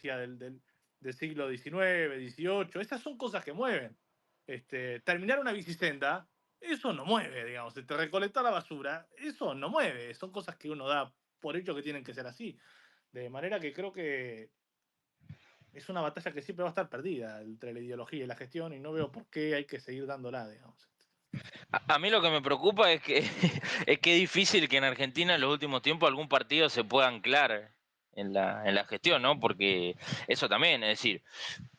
del siglo XIX, XVIII. Esas son cosas que mueven. Terminar una bicicenda, eso no mueve, digamos. Recolectar la basura, eso no mueve. Son cosas que uno da por hecho que tienen que ser así. De manera que creo que es una batalla que siempre va a estar perdida entre la ideología y la gestión, y no veo por qué hay que seguir dándola, digamos. A mí lo que me preocupa es que es que es difícil que en Argentina en los últimos tiempos algún partido se pueda anclar en la gestión, ¿no? Porque eso también, es decir,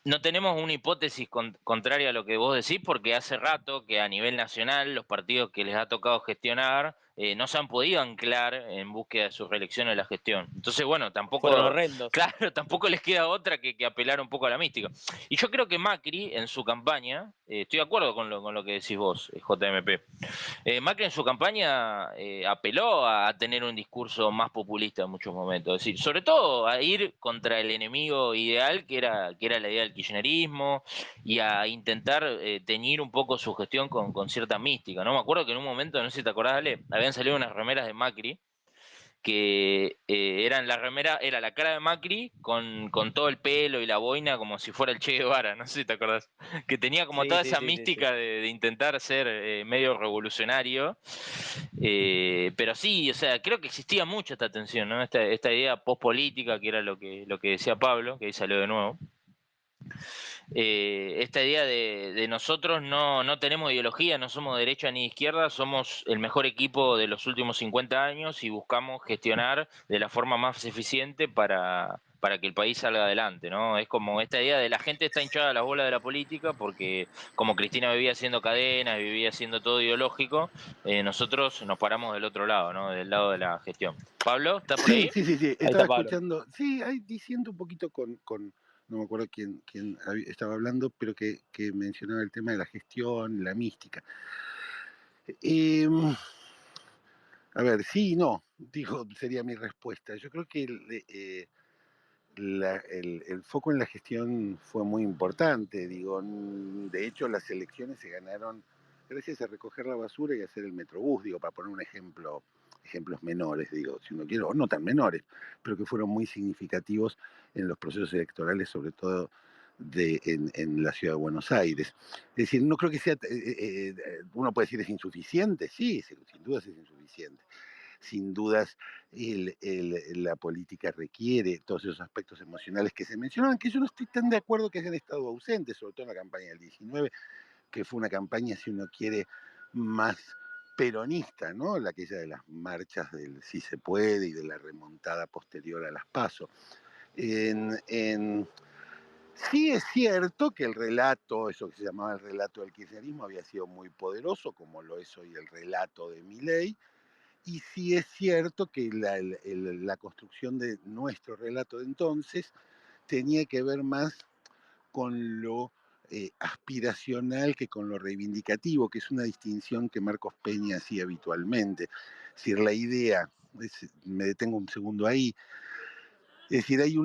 no tenemos una hipótesis contraria a lo que vos decís, porque hace rato que a nivel nacional los partidos que les ha tocado gestionar no se han podido anclar en búsqueda de su reelección en la gestión. Entonces, bueno, Fueron tampoco, horrendos. claro, tampoco les queda otra que apelar un poco a la mística. Y yo creo que Macri en su campaña, estoy de acuerdo con lo que decís vos, JMP, Macri en su campaña apeló a tener un discurso más populista en muchos momentos, es decir, sobre todo a ir contra el enemigo ideal que era la idea del kirchnerismo y a intentar teñir un poco su gestión con cierta mística, ¿no? Me acuerdo que en un momento, no sé si te acordás, Ale, habían salido unas remeras de Macri que eran la remera, era la cara de Macri con todo el pelo y la boina como si fuera el Che Guevara, no sé si te acordás, que tenía como Sí, toda sí, esa sí, sí, sí. mística de intentar ser medio revolucionario, pero sí, o sea, creo que existía mucho esta tensión, ¿no? Esta idea pospolítica, que era lo que decía Pablo, que ahí salió de nuevo, esta idea de nosotros no tenemos ideología, no somos derecha ni izquierda, somos el mejor equipo de los últimos 50 años y buscamos gestionar de la forma más eficiente para que el país salga adelante, ¿no? Es como esta idea de la gente está hinchada a las bolas de la política porque como Cristina vivía haciendo cadenas, vivía haciendo todo ideológico, nosotros nos paramos del otro lado, ¿no? Del lado de la gestión. Pablo, ¿está por Sí, ahí? sí, sí, sí. Ahí Estaba está Pablo. escuchando, sí, ahí diciendo un poquito no me acuerdo quién estaba hablando, pero que mencionaba el tema de la gestión, la mística. Eh, a ver, sí, no, digo, sería mi respuesta. Yo creo que el foco en la gestión fue muy importante. Digo, de hecho, las elecciones se ganaron gracias a recoger la basura y hacer el metrobús, digo, para poner un ejemplo, ejemplos menores, digo, si uno quiere, o no tan menores, pero que fueron muy significativos en los procesos electorales, sobre todo en la ciudad de Buenos Aires. Es decir, no creo que sea, uno puede decir es insuficiente, sí, sin duda es insuficiente. Sin dudas, la política requiere todos esos aspectos emocionales que se mencionaban, que yo no estoy tan de acuerdo que hayan estado ausentes, sobre todo en la campaña del 19, que fue una campaña, si uno quiere, más peronista, ¿no? La aquella de las marchas del sí se puede y de la remontada posterior a las PASO. Sí es cierto que el relato, eso que se llamaba el relato del kirchnerismo, había sido muy poderoso, como lo es hoy el relato de Milei, y sí es cierto que la construcción de nuestro relato de entonces tenía que ver más con lo aspiracional que con lo reivindicativo, que es una distinción que Marcos Peña hacía habitualmente. Es decir, la idea, me detengo un segundo ahí, es decir, hay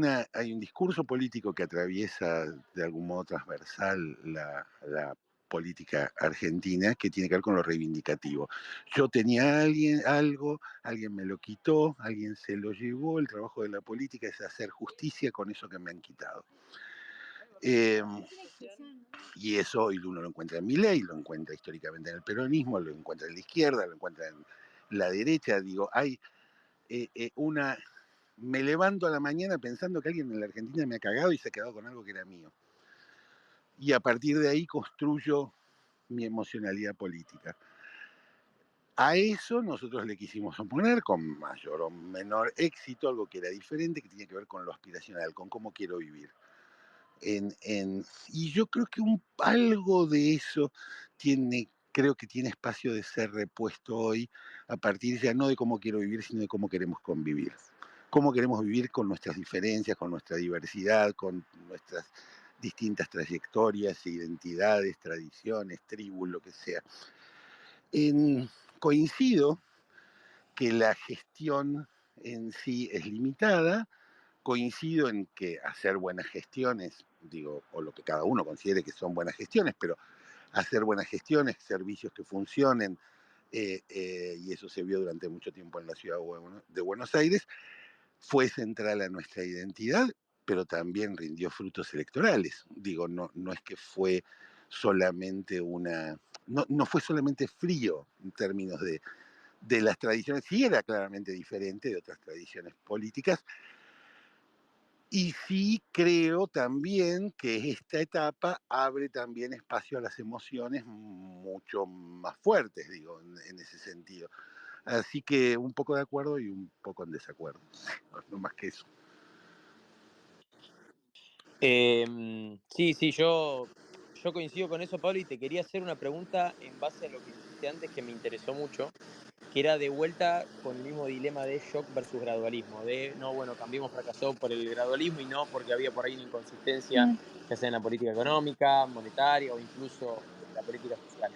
un discurso político que atraviesa de algún modo transversal la política argentina que tiene que ver con lo reivindicativo. Yo tenía algo, alguien me lo quitó, alguien se lo llevó, el trabajo de la política es hacer justicia con eso que me han quitado. Eh, y eso hoy uno lo encuentra en Milei, lo encuentra históricamente en el peronismo, lo encuentra en la izquierda, lo encuentra en la derecha. Digo, hay una... Me levanto a la mañana pensando que alguien en la Argentina me ha cagado y se ha quedado con algo que era mío. Y a partir de ahí construyo mi emocionalidad política. A eso nosotros le quisimos oponer con mayor o menor éxito algo que era diferente, que tenía que ver con lo aspiracional, con cómo quiero vivir. Y yo creo que algo de eso creo que tiene espacio de ser repuesto hoy, a partir ya no de cómo quiero vivir, sino de cómo queremos convivir. Cómo queremos vivir con nuestras diferencias, con nuestra diversidad, con nuestras distintas trayectorias, identidades, tradiciones, tribus, lo que sea. Coincido que la gestión en sí es limitada, coincido en que hacer buenas gestiones, digo, o lo que cada uno considere que son buenas gestiones, pero hacer buenas gestiones, servicios que funcionen, y eso se vio durante mucho tiempo en la ciudad de Buenos Aires, fue central a nuestra identidad pero también rindió frutos electorales. Digo, no es que fue solamente no fue solamente frío en términos de las tradiciones, sí era claramente diferente de otras tradiciones políticas, y sí creo también que esta etapa abre también espacio a las emociones mucho más fuertes, digo, en ese sentido. Así que un poco de acuerdo y un poco en desacuerdo, no más que eso. Sí, yo coincido con eso, Pablo, y te quería hacer una pregunta en base a lo que dijiste antes que me interesó mucho, que era de vuelta con el mismo dilema de shock versus gradualismo, de no, bueno, Cambiemos fracasó por el gradualismo y no porque había por ahí una inconsistencia, ya sea en la política económica, monetaria o incluso en la política social.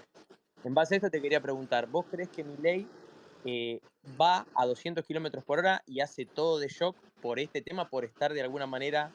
En base a esto te quería preguntar, ¿vos crees que Milei va a 200 kilómetros por hora y hace todo de shock por este tema, por estar de alguna manera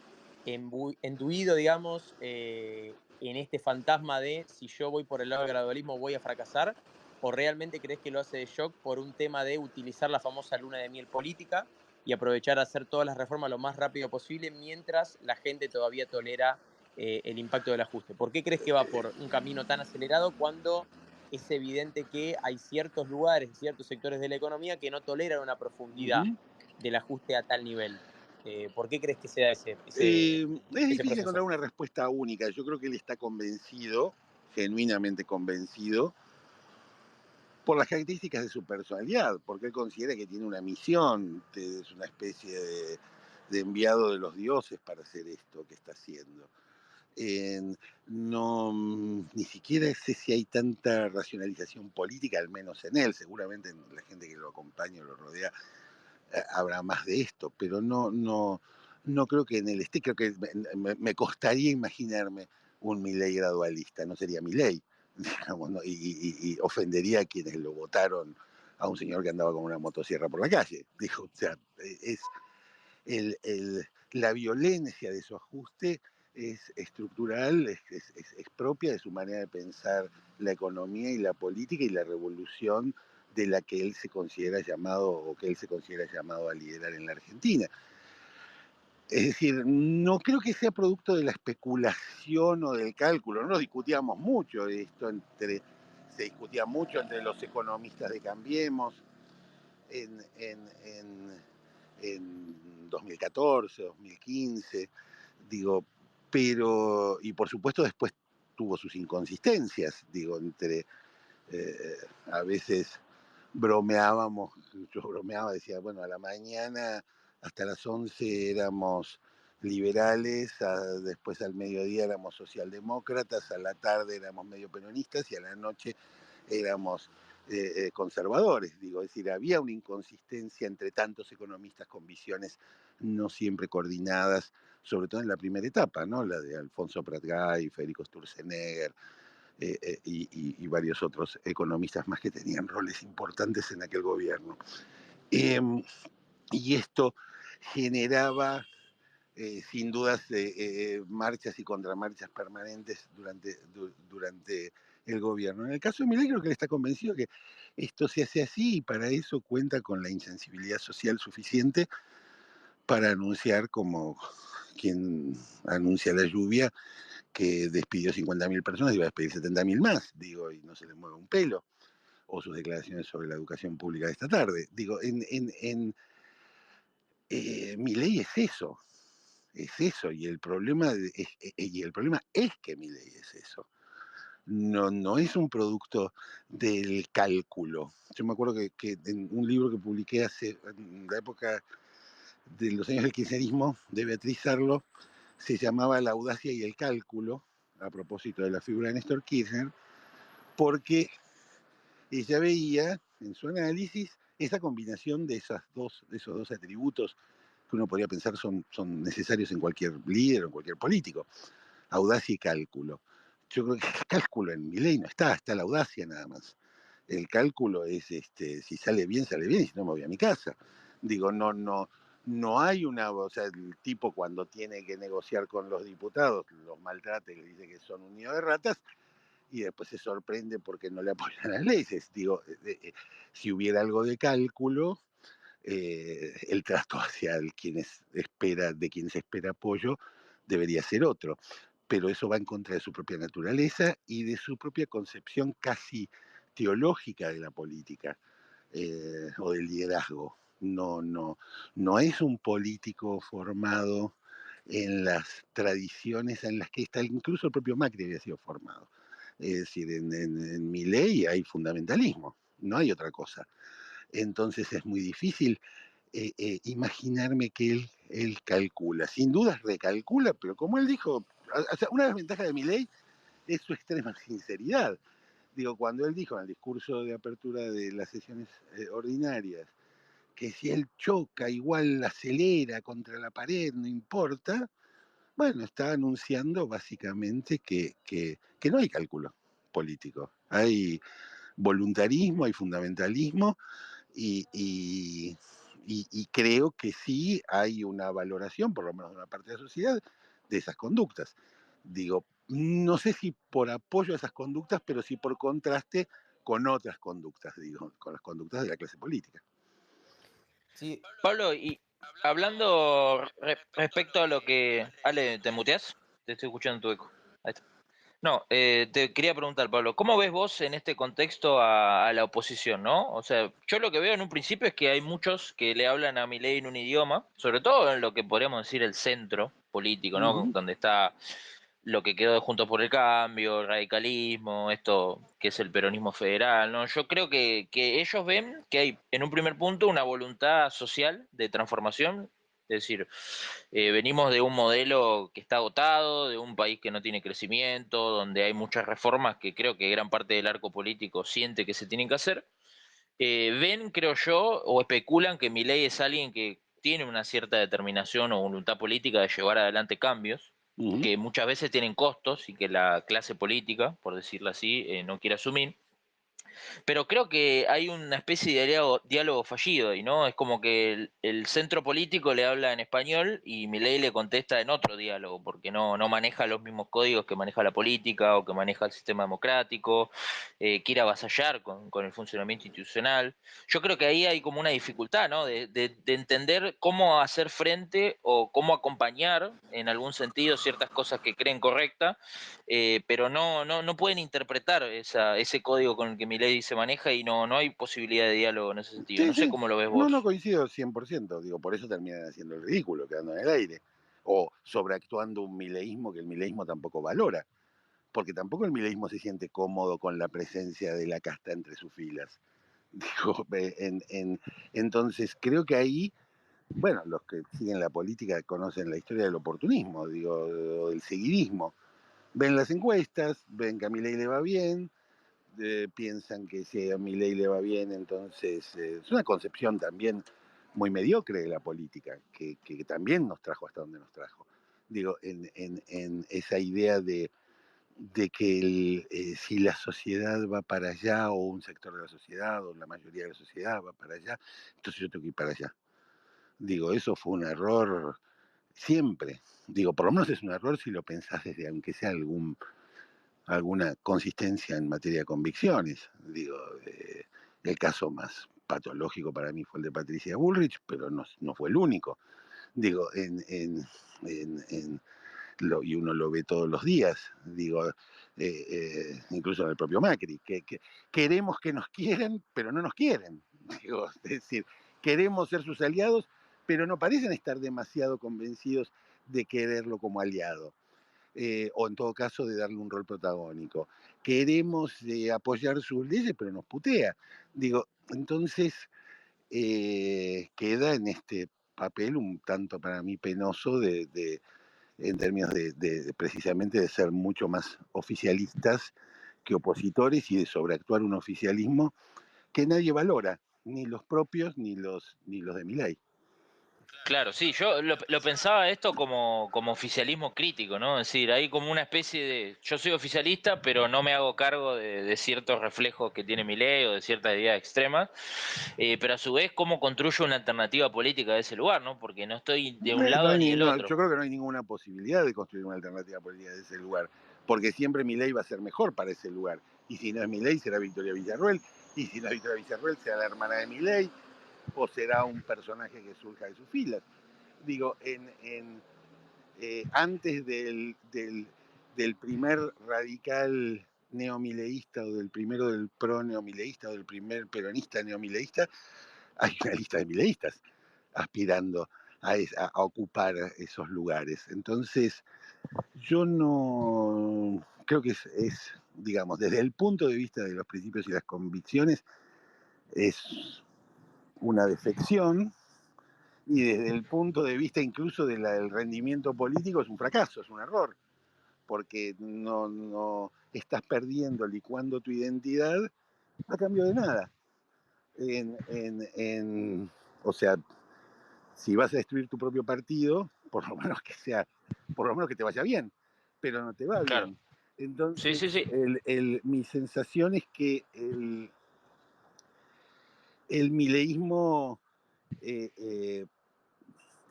enduido, digamos, en este fantasma de si yo voy por el lado del gradualismo voy a fracasar? ¿O realmente crees que lo hace de shock por un tema de utilizar la famosa luna de miel política y aprovechar a hacer todas las reformas lo más rápido posible mientras la gente todavía tolera el impacto del ajuste? ¿Por qué crees que va por un camino tan acelerado cuando es evidente que hay ciertos lugares, ciertos sectores de la economía que no toleran una profundidad Ujú. del ajuste a tal nivel? ¿Por qué crees que sea Es ese difícil encontrar proceso? una respuesta única. Yo creo que él está convencido, genuinamente convencido, por las características de su personalidad, porque él considera que tiene una misión, que es una especie de enviado de los dioses para hacer esto que está haciendo. No, ni siquiera sé si hay tanta racionalización política, al menos en él. Seguramente en la gente que lo acompaña o lo rodea habrá más de esto, pero no creo que en el creo que me costaría imaginarme un Milei gradualista, no sería Milei, digamos, ¿no? Y ofendería a quienes lo votaron a un señor que andaba con una motosierra por la calle. Dijo, o sea, es la violencia de su ajuste es estructural, es propia de su manera de pensar la economía y la política y la revolución de la que él se considera llamado o que él se considera llamado a liderar en la Argentina. Es decir, no creo que sea producto de la especulación o del cálculo. No discutíamos mucho esto se discutía mucho entre los economistas de Cambiemos en, en, en, en 2014, 2015, digo, pero, y por supuesto después tuvo sus inconsistencias, digo, a veces bromeábamos, yo bromeaba, decía, bueno, a la mañana hasta las 11 éramos liberales, después al mediodía éramos socialdemócratas, a la tarde éramos medio peronistas y a la noche éramos conservadores. Digo, es decir, había una inconsistencia entre tantos economistas con visiones no siempre coordinadas, sobre todo en la primera etapa, ¿no? La de Alfonso Pratgay, Federico Sturzenegger, y varios otros economistas más que tenían roles importantes en aquel gobierno. Eh, y esto generaba, sin dudas, marchas y contramarchas permanentes durante el gobierno. En el caso de Milei creo que él está convencido que esto se hace así y para eso cuenta con la insensibilidad social suficiente para anunciar como quien anuncia la lluvia que despidió 50.000 personas y va a despedir 70.000 más, digo, y no se le mueve un pelo, o sus declaraciones sobre la educación pública de esta tarde. Digo, mi ley es eso, y el problema es que mi ley es eso. No es un producto del cálculo. Yo me acuerdo que en un libro que publiqué en la época de los años del kirchnerismo, de Beatriz Sarlo, se llamaba La audacia y el cálculo, a propósito de la figura de Néstor Kirchner, porque ella veía en su análisis esa combinación de esos dos atributos que uno podría pensar son necesarios en cualquier líder o en cualquier político, audacia y cálculo. Yo creo que el cálculo en Milei no está la audacia nada más. El cálculo es, si sale bien, y si no me voy a mi casa. Digo, no hay o sea, el tipo cuando tiene que negociar con los diputados, los maltrata y le dice que son un nido de ratas, y después se sorprende porque no le apoyan las leyes. Digo, si hubiera algo de cálculo, el trato hacia quienes de quienes espera apoyo debería ser otro. Pero eso va en contra de su propia naturaleza y de su propia concepción casi teológica de la política o del liderazgo. No es un político formado en las tradiciones en las que está incluso el propio Macri había sido formado. Es decir, en Milei hay fundamentalismo, no hay otra cosa. Entonces es muy difícil imaginarme que él calcula. Sin dudas recalcula, pero como él dijo, o sea, una de las ventajas de Milei es su extrema sinceridad. Digo, cuando él dijo en el discurso de apertura de las sesiones ordinarias que si él choca, igual acelera contra la pared, no importa, bueno, está anunciando básicamente que no hay cálculo político. Hay voluntarismo, hay fundamentalismo y creo que sí hay una valoración, por lo menos de una parte de la sociedad, de esas conductas. Digo, no sé si por apoyo a esas conductas, pero sí por contraste con otras conductas, digo, con las conductas de la clase política. Sí, Pablo, y hablando respecto a lo que... Ale, ¿te muteás? Te estoy escuchando tu eco. Ahí está. No, te quería preguntar, Pablo, ¿cómo ves vos en este contexto a la oposición, no? O sea, yo lo que veo en un principio es que hay muchos que le hablan a Milei en un idioma, sobre todo en lo que podríamos decir el centro político, ¿no? Donde está lo que quedó de Juntos por el Cambio, el radicalismo, esto que es el peronismo federal, ¿no? Yo creo que ellos ven que hay, en un primer punto, una voluntad social de transformación, es decir, venimos de un modelo que está agotado, de un país que no tiene crecimiento, donde hay muchas reformas que creo que gran parte del arco político siente que se tienen que hacer. Ven, creo yo, o especulan que Milei es alguien que tiene una cierta determinación o voluntad política de llevar adelante cambios, que muchas veces tienen costos y que la clase política, por decirlo así, no quiere asumir. Pero creo que hay una especie de diálogo fallido, y no es como que el centro político le habla en español y Milei le contesta en otro diálogo, porque no maneja los mismos códigos que maneja la política o que maneja el sistema democrático, quiere avasallar con el funcionamiento institucional. Yo creo que ahí hay como una dificultad, ¿no? De entender cómo hacer frente o cómo acompañar en algún sentido ciertas cosas que creen correctas, pero no pueden interpretar ese código con el que Milei se maneja y no hay posibilidad de diálogo en ese sentido. Sí, No sé sí. cómo lo ves No vos. coincido 100%, digo, por eso terminan haciendo el ridículo, quedando en el aire. O sobreactuando un mileísmo que el mileísmo tampoco valora, porque tampoco el mileísmo se siente cómodo con la presencia de la casta entre sus filas. Digo, entonces creo que ahí, bueno, los que siguen la política conocen la historia del oportunismo, digo, o del seguidismo. Ven las encuestas, ven que a Milei le va bien, piensan que si a Milei le va bien, entonces es una concepción también muy mediocre de la política, que también nos trajo hasta donde nos trajo. Digo, en esa idea de que si la sociedad va para allá, o un sector de la sociedad, o la mayoría de la sociedad va para allá, entonces yo tengo que ir para allá. Digo, eso fue un error siempre. Digo, por lo menos es un error si lo pensás desde, aunque sea alguna consistencia en materia de convicciones. Digo, el caso más patológico para mí fue el de Patricia Bullrich, pero no fue el único. Digo, y uno lo ve todos los días, digo, incluso en el propio Macri, que queremos que nos quieran, pero no nos quieren. Digo, es decir, queremos ser sus aliados, pero no parecen estar demasiado convencidos de quererlo como aliado. O en todo caso de darle un rol protagónico. Queremos apoyar sus leyes, pero nos putea. Digo, entonces queda en este papel un tanto para mí penoso en términos de precisamente de ser mucho más oficialistas que opositores y de sobreactuar un oficialismo que nadie valora, ni los propios ni los de Milei. Claro, sí, yo lo pensaba esto como oficialismo crítico, ¿no? Es decir, hay como una especie de, yo soy oficialista, pero no me hago cargo de ciertos reflejos que tiene Milei o de ciertas ideas extremas, pero a su vez, ¿cómo construyo una alternativa política de ese lugar, ¿no? Porque no estoy de un lado ni del otro. Yo creo que no hay ninguna posibilidad de construir una alternativa política de ese lugar, porque siempre Milei va a ser mejor para ese lugar. Y si no es Milei, será Victoria Villarruel, y si no es Victoria Villarruel, será la hermana de Milei. o será un personaje que surja de sus filas. Digo, antes del primer radical neomileísta o del primero del pro neomileísta o del primer peronista neomileísta, hay una lista de mileístas aspirando a ocupar esos lugares. Entonces, yo no creo que es, digamos, desde el punto de vista de los principios y las convicciones, es una defección, y desde el punto de vista incluso del rendimiento político es un fracaso, es un error, porque no estás perdiendo, licuando tu identidad a cambio de nada. O sea, si vas a destruir tu propio partido, por lo menos que te vaya bien, pero no te va Claro. bien. Entonces, Sí. mi sensación es que el mileísmo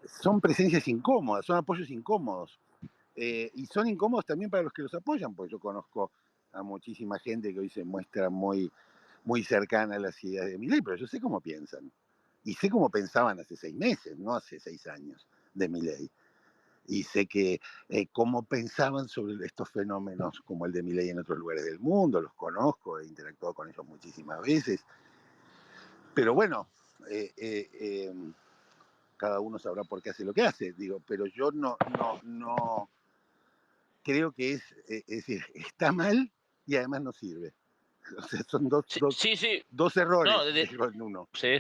son presencias incómodas, son apoyos incómodos. Y son incómodos también para los que los apoyan, porque yo conozco a muchísima gente que hoy se muestra muy, muy cercana a las ideas de Milei, pero yo sé cómo piensan. Y sé cómo pensaban hace 6 meses, no hace 6 años, de Milei. Y sé que cómo pensaban sobre estos fenómenos como el de Milei en otros lugares del mundo, los conozco, he interactuado con ellos muchísimas veces. Pero bueno, cada uno sabrá por qué hace lo que hace, digo, pero yo no creo que es decir, está mal y además no sirve. O sea, son Sí. dos errores, No, digo, en uno. sí.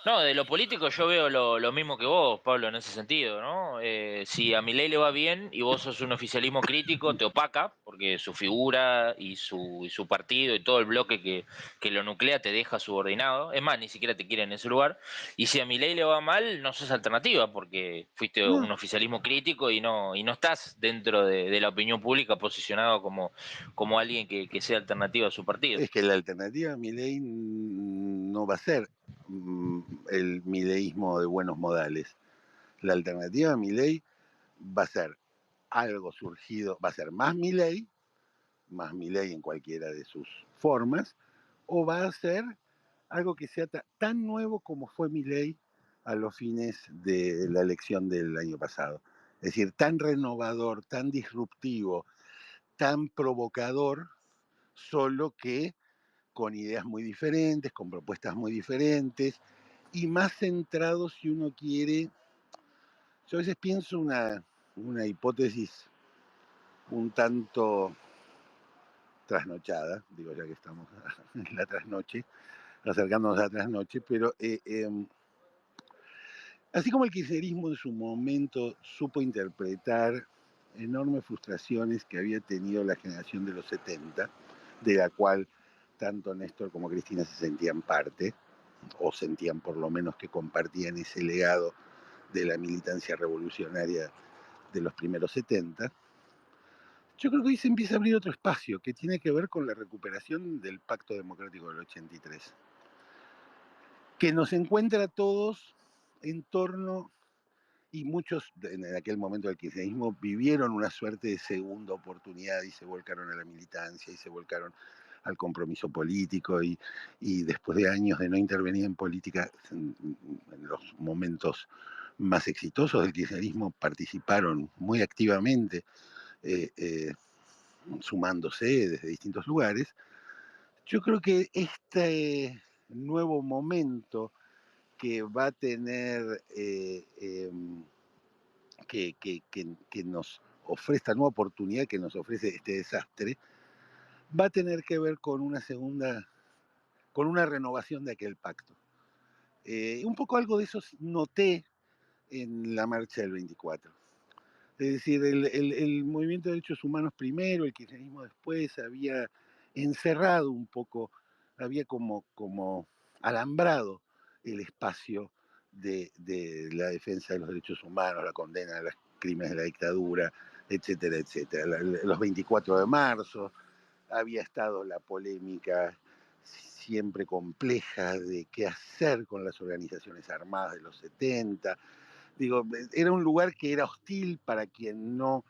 No, de lo político yo veo lo mismo que vos, Pablo, en ese sentido, ¿no? Si a Milei le va bien y vos sos un oficialismo crítico, te opaca, porque su figura y su partido y todo el bloque que lo nuclea te deja subordinado. Es más, ni siquiera te quiere en ese lugar. Y si a Milei le va mal, no sos alternativa, porque fuiste No, un oficialismo crítico y no estás dentro de la opinión pública posicionado como alguien que sea alternativa a su partido. es que la alternativa a Milei no va a ser el mileísmo de buenos modales. La alternativa a Milei va a ser algo surgido, va a ser más Milei en cualquiera de sus formas, o va a ser algo que sea tan nuevo como fue Milei a los fines de la elección del año pasado. Es decir, tan renovador, tan disruptivo, tan provocador, solo que con ideas muy diferentes, con propuestas muy diferentes y más centrado, si uno quiere. Yo a veces pienso una hipótesis un tanto trasnochada, digo ya que estamos en la trasnoche, acercándonos a la trasnoche, pero así como el kirchnerismo en su momento supo interpretar enormes frustraciones que había tenido la generación de los 70, de la cual tanto Néstor como Cristina se sentían parte, o sentían por lo menos que compartían ese legado de la militancia revolucionaria de los primeros 70, yo creo que hoy se empieza a abrir otro espacio que tiene que ver con la recuperación del Pacto Democrático del 83, que nos encuentra a todos en torno, y muchos en aquel momento del kirchnerismo vivieron una suerte de segunda oportunidad y se volcaron a la militancia y se volcaron al compromiso político y después de años de no intervenir en política en los momentos más exitosos del kirchnerismo participaron muy activamente sumándose desde distintos lugares. Yo creo que este nuevo momento que va a tener que nos ofrece esta nueva oportunidad que nos ofrece este desastre, va a tener que ver con con una renovación de aquel pacto. Un poco algo de eso noté en la marcha del 24. Es decir, el movimiento de derechos humanos primero, el kirchnerismo después, había encerrado un poco, había como alambrado el espacio de la defensa de los derechos humanos, la condena a los crímenes de la dictadura, etcétera, etcétera. Los 24 de marzo, había estado la polémica siempre compleja de qué hacer con las organizaciones armadas de los 70. Digo, era un lugar que era hostil para quien no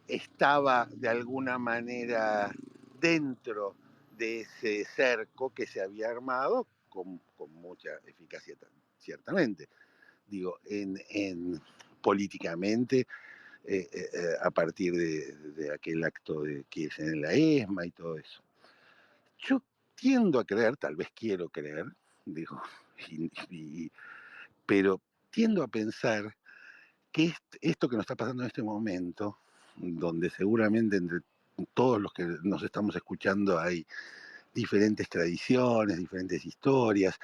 estaba de alguna manera dentro de ese cerco que se había armado con mucha eficacia, ciertamente. Digo, políticamente, a partir de aquel acto de Kirchner en la ESMA y todo eso. Yo tiendo a creer, tal vez quiero creer, digo, pero tiendo a pensar que esto que nos está pasando en este momento, donde seguramente entre todos los que nos estamos escuchando hay diferentes tradiciones, diferentes historias,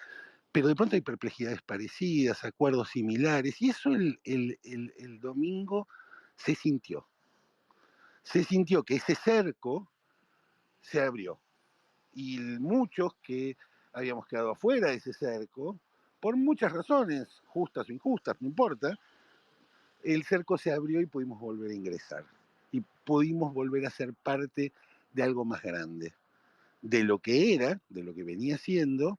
pero de pronto hay perplejidades parecidas, acuerdos similares, y eso el domingo se sintió. Se sintió que ese cerco se abrió. Y muchos que habíamos quedado afuera de ese cerco, por muchas razones, justas o injustas, no importa, el cerco se abrió y pudimos volver a ingresar. Y pudimos volver a ser parte de algo más grande, de lo que era, de lo que venía siendo,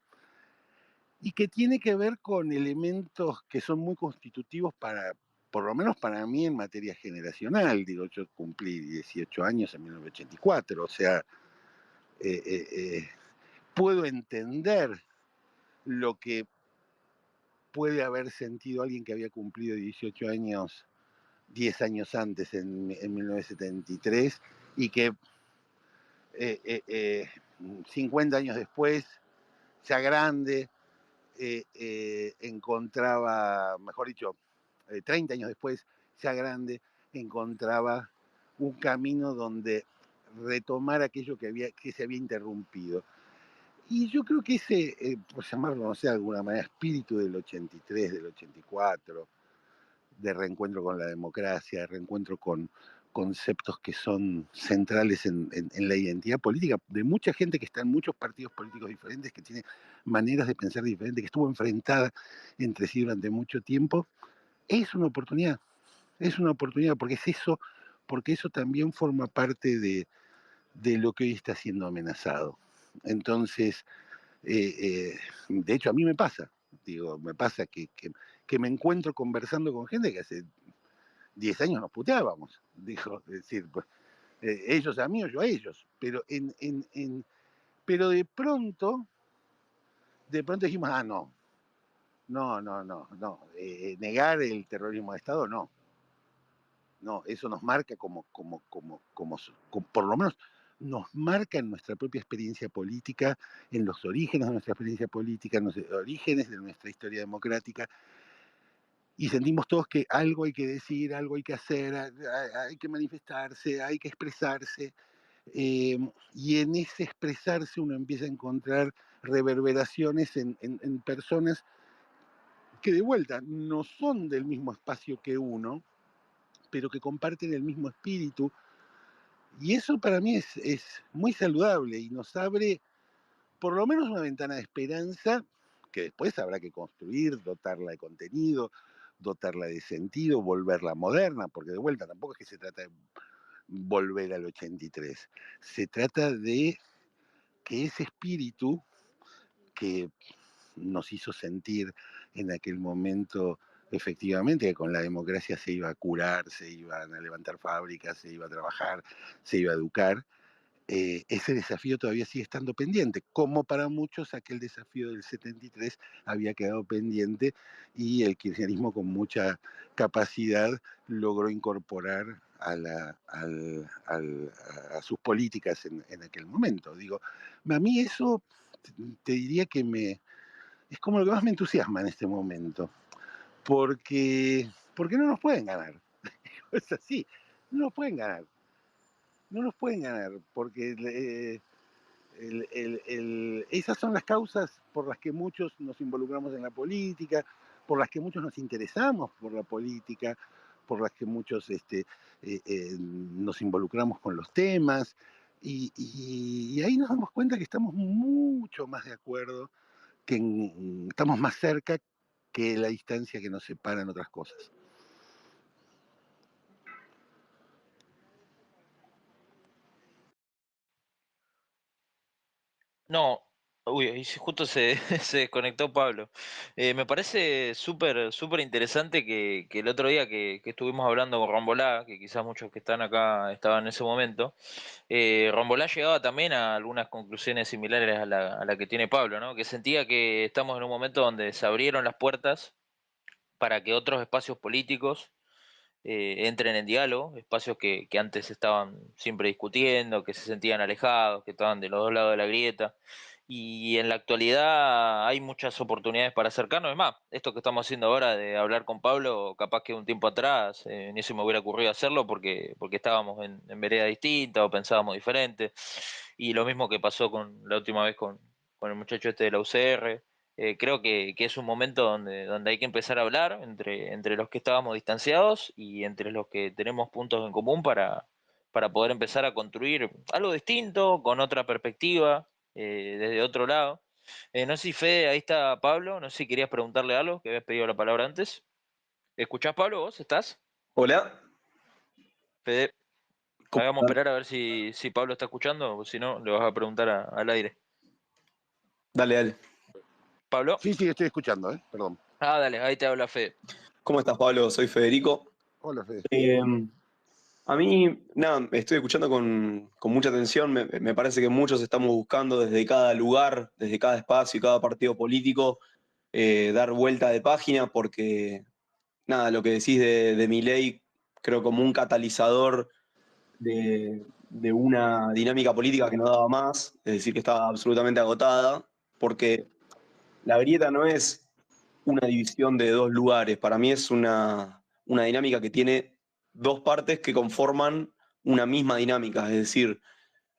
y que tiene que ver con elementos que son muy constitutivos para, por lo menos para mí en materia generacional. Digo, yo cumplí 18 años en 1984, o sea, puedo entender lo que puede haber sentido alguien que había cumplido 18 años 10 años antes, en 1973, y que 50 años después, ya grande, encontraba, mejor dicho, 30 años después, ya grande, encontraba un camino donde retomar aquello que se había interrumpido. Y yo creo que ese, por llamarlo, no sé, de alguna manera, espíritu del 83, del 84, de reencuentro con la democracia, de reencuentro con conceptos que son centrales en la identidad política de mucha gente que está en muchos partidos políticos diferentes, que tiene maneras de pensar diferentes, que estuvo enfrentada entre sí durante mucho tiempo, es una oportunidad porque es eso, porque eso también forma parte de lo que hoy está siendo amenazado. Entonces, de hecho a mí me pasa, digo, me pasa que me encuentro conversando con gente que hace 10 años nos puteábamos, dijo, es decir, pues, ellos a mí o yo a ellos, pero pero de pronto dijimos, no, negar el terrorismo de Estado, no, eso nos marca como, por lo menos nos marca en nuestra propia experiencia política, en los orígenes de nuestra experiencia política, en los orígenes de nuestra historia democrática, y sentimos todos que algo hay que decir, algo hay que hacer, hay que manifestarse, hay que expresarse, y en ese expresarse uno empieza a encontrar reverberaciones en personas que de vuelta no son del mismo espacio que uno, pero que comparten el mismo espíritu, y eso para mí es muy saludable y nos abre por lo menos una ventana de esperanza que después habrá que construir, dotarla de contenido, dotarla de sentido, volverla moderna, porque de vuelta tampoco es que se trata de volver al 83, se trata de que ese espíritu que nos hizo sentir en aquel momento efectivamente que con la democracia se iba a curar, se iban a levantar fábricas, se iba a trabajar, se iba a educar, ese desafío todavía sigue estando pendiente, como para muchos aquel desafío del 73 había quedado pendiente y el kirchnerismo con mucha capacidad logró incorporar a sus políticas en aquel momento. Digo, a mí eso te diría que es como lo que más me entusiasma en este momento, porque no nos pueden ganar, es así, no nos pueden ganar. No nos pueden ganar, porque esas son las causas por las que muchos nos involucramos en la política, por las que muchos nos interesamos por la política, por las que muchos nos involucramos con los temas, y ahí nos damos cuenta que estamos mucho más de acuerdo, que estamos más cerca que la distancia que nos separa en otras cosas. No, Uy, ahí justo se, se desconectó Pablo. Me parece súper interesante que el otro día que estuvimos hablando con Rombolá, que quizás muchos que están acá estaban en ese momento, Rombolá llegaba también a algunas conclusiones similares a la que tiene Pablo, ¿no? Que sentía que estamos en un momento donde se abrieron las puertas para que otros espacios políticos entren en diálogo, espacios que antes estaban siempre discutiendo, que se sentían alejados, que estaban de los dos lados de la grieta. Y en la actualidad hay muchas oportunidades para acercarnos. Es más, esto que estamos haciendo ahora de hablar con Pablo, capaz que un tiempo atrás ni se me hubiera ocurrido hacerlo porque estábamos en veredas distintas o pensábamos diferente. Y lo mismo que pasó con la última vez con el muchacho este de la UCR. Creo que es un momento donde hay que empezar a hablar entre los que estábamos distanciados y entre los que tenemos puntos en común para poder empezar a construir algo distinto, con otra perspectiva, desde otro lado. No sé si Fede, ahí está Pablo, no sé si querías preguntarle algo, que habías pedido la palabra antes. ¿Escuchás, Pablo, vos estás? Hola, Fede, ¿cómo hagamos estás? esperar a ver si Pablo está escuchando, o si no, le vas a preguntar al aire. Dale, dale. ¿Pablo? Sí, sí, estoy escuchando, perdón. Ah, dale, ahí te habla Fede. ¿Cómo estás, Pablo? Soy Federico. Hola, Fede. Eh, a mí, nada, me estoy escuchando con mucha atención. Me parece que muchos estamos buscando desde cada lugar, desde cada espacio y cada partido político, dar vuelta de página porque, nada, lo que decís de Milei, creo como un catalizador de una dinámica política que no daba más, es decir, que estaba absolutamente agotada, porque la grieta no es una división de dos lugares. Para mí es una dinámica que tiene dos partes que conforman una misma dinámica. Es decir,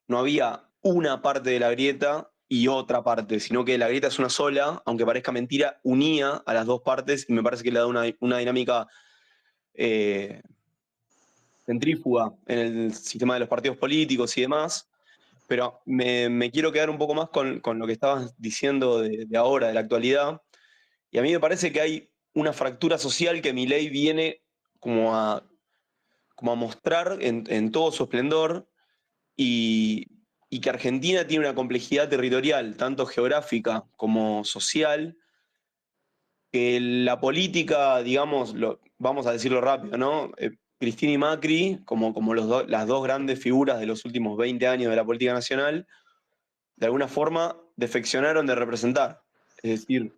no había una parte de la grieta y otra parte, sino que la grieta es una sola, aunque parezca mentira, unía a las dos partes y me parece que le da una dinámica eh, centrífuga en el sistema de los partidos políticos y demás. Pero me quiero quedar un poco más con lo que estabas diciendo de ahora, de la actualidad. Y a mí me parece que hay una fractura social que Milei viene como como a mostrar en todo su esplendor y, y que Argentina tiene una complejidad territorial, tanto geográfica como social, que la política, digamos, vamos a decirlo rápido, ¿no? Cristina y Macri, como las dos grandes figuras de los últimos 20 años de la política nacional, de alguna forma defeccionaron de representar. Es decir,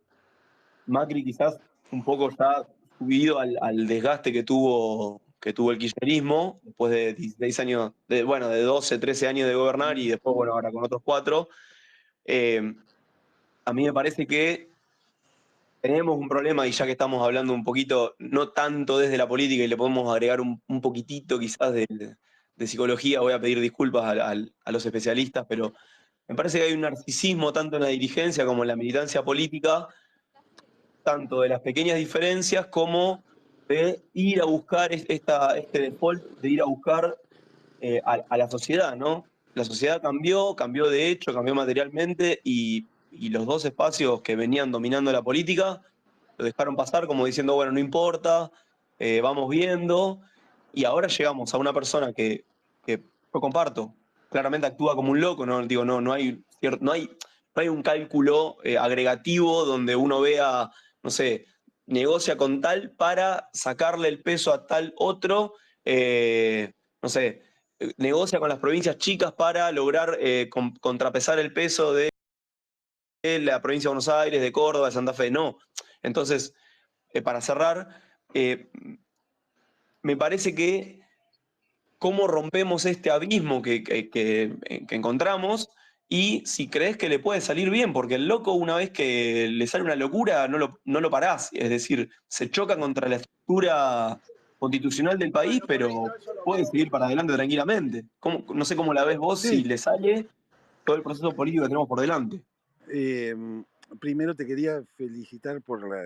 Macri quizás un poco ya subido al desgaste que tuvo el kirchnerismo, después de 16 años, bueno, de 12, 13 años de gobernar y después, bueno, ahora con otros 4. A mí me parece que tenemos un problema, y ya que estamos hablando un poquito, no tanto desde la política, y le podemos agregar un poquitito quizás de psicología, voy a pedir disculpas a los especialistas, pero me parece que hay un narcisismo tanto en la dirigencia como en la militancia política, tanto de las pequeñas diferencias como de ir a buscar este default, de ir a buscar a la sociedad, ¿no? La sociedad cambió de hecho, cambió materialmente y los dos espacios que venían dominando la política lo dejaron pasar como diciendo, bueno, no importa, vamos viendo, y ahora llegamos a una persona que yo comparto, claramente actúa como un loco, no, digo, no hay, no hay un cálculo agregativo donde uno vea, no sé, negocia con tal para sacarle el peso a tal otro, no sé, negocia con las provincias chicas para lograr contrapesar el peso de la provincia de Buenos Aires, de Córdoba, de Santa Fe. No. Entonces, para cerrar, eh, me parece que cómo rompemos este abismo que encontramos y si crees que le puede salir bien, porque el loco una vez que le sale una locura no lo parás, es decir, se choca contra la estructura constitucional del país, pero puede seguir para adelante tranquilamente. No sé cómo la ves vos si Sí, le sale todo el proceso político que tenemos por delante. primero te quería felicitar por la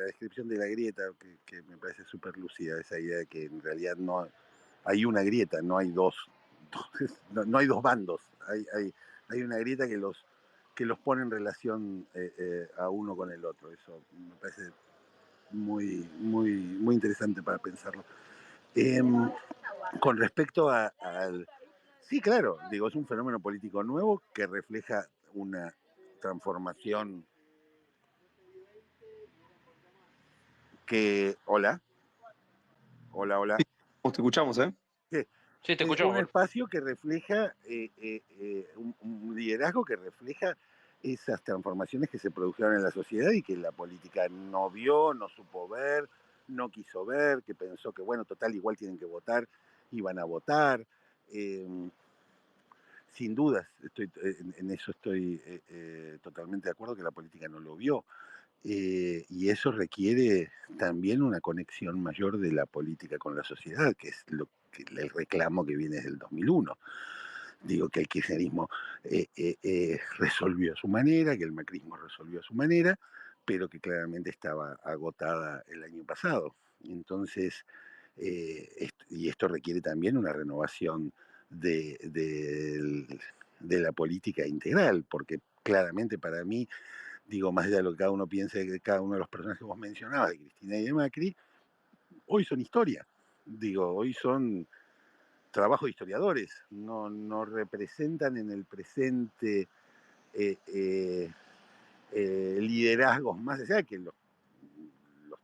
descripción de la grieta, que me parece súper lúcida, esa idea de que en realidad no hay una grieta, no hay no hay dos bandos, hay una grieta que los pone en relación a uno con el otro. Eso me parece muy interesante para pensarlo. Con respecto al... Sí, claro, digo, es un fenómeno político nuevo que refleja una transformación que... Hola. Hola. Te escuchamos, ¿eh? Sí, te escuchamos. Un espacio que refleja un liderazgo que refleja esas transformaciones que se produjeron en la sociedad y que la política no vio, no supo ver, no quiso ver, que pensó que, bueno, total, igual tienen que votar, iban a votar. Sin dudas, en eso estoy totalmente de acuerdo, que la política no lo vio. Y eso requiere también una conexión mayor de la política con la sociedad, que es el reclamo que viene desde el 2001. Digo que el kirchnerismo resolvió a su manera, que el macrismo resolvió a su manera, pero que claramente estaba agotada el año pasado. Entonces, y esto requiere también una renovación de la política integral, porque claramente para mí, digo, más allá de lo que cada uno piense de cada uno de los personajes que vos mencionabas, de Cristina y de Macri, hoy son historia. Digo, hoy son trabajo de historiadores, no representan en el presente liderazgos más allá que los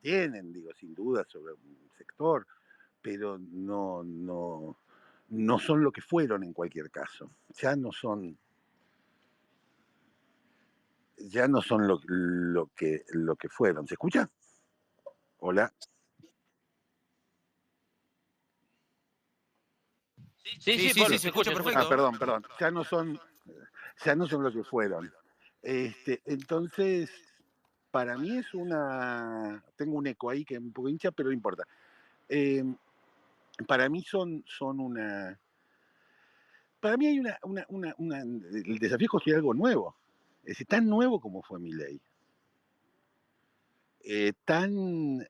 tienen, digo, sin duda, sobre un sector, pero no son lo que fueron en cualquier caso. Ya no son lo que fueron. ¿Se escucha? Hola. Sí, Pablo, se escucha perfecto. Perdón. Ya no son lo que fueron. Entonces, para mí es tengo un eco ahí que es un poco hincha, pero no importa. Para mí para mí hay el desafío es construir algo nuevo. Es decir, tan nuevo como fue Milei. Tan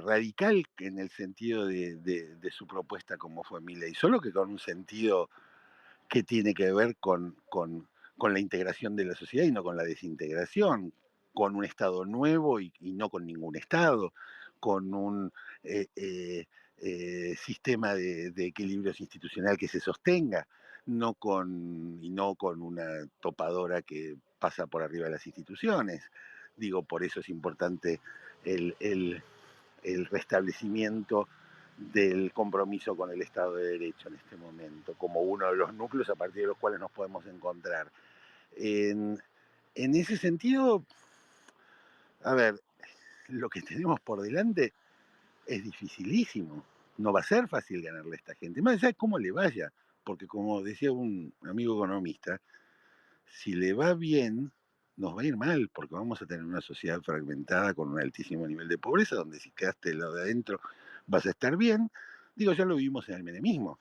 radical en el sentido de su propuesta como fue Milei, solo que con un sentido que tiene que ver con la integración de la sociedad y no con la desintegración, con un Estado nuevo y no con ningún Estado, con un sistema de equilibrios institucional que se sostenga, no con una topadora que pasa por arriba de las instituciones. Digo, por eso es importante el restablecimiento del compromiso con el Estado de Derecho en este momento, como uno de los núcleos a partir de los cuales nos podemos encontrar. En ese sentido, a ver, lo que tenemos por delante es dificilísimo. No va a ser fácil ganarle a esta gente, más allá de cómo le vaya, porque como decía un amigo economista, si le va bien, nos va a ir mal, porque vamos a tener una sociedad fragmentada con un altísimo nivel de pobreza, donde si quedaste del lado de adentro vas a estar bien. Digo, ya lo vimos en el menemismo.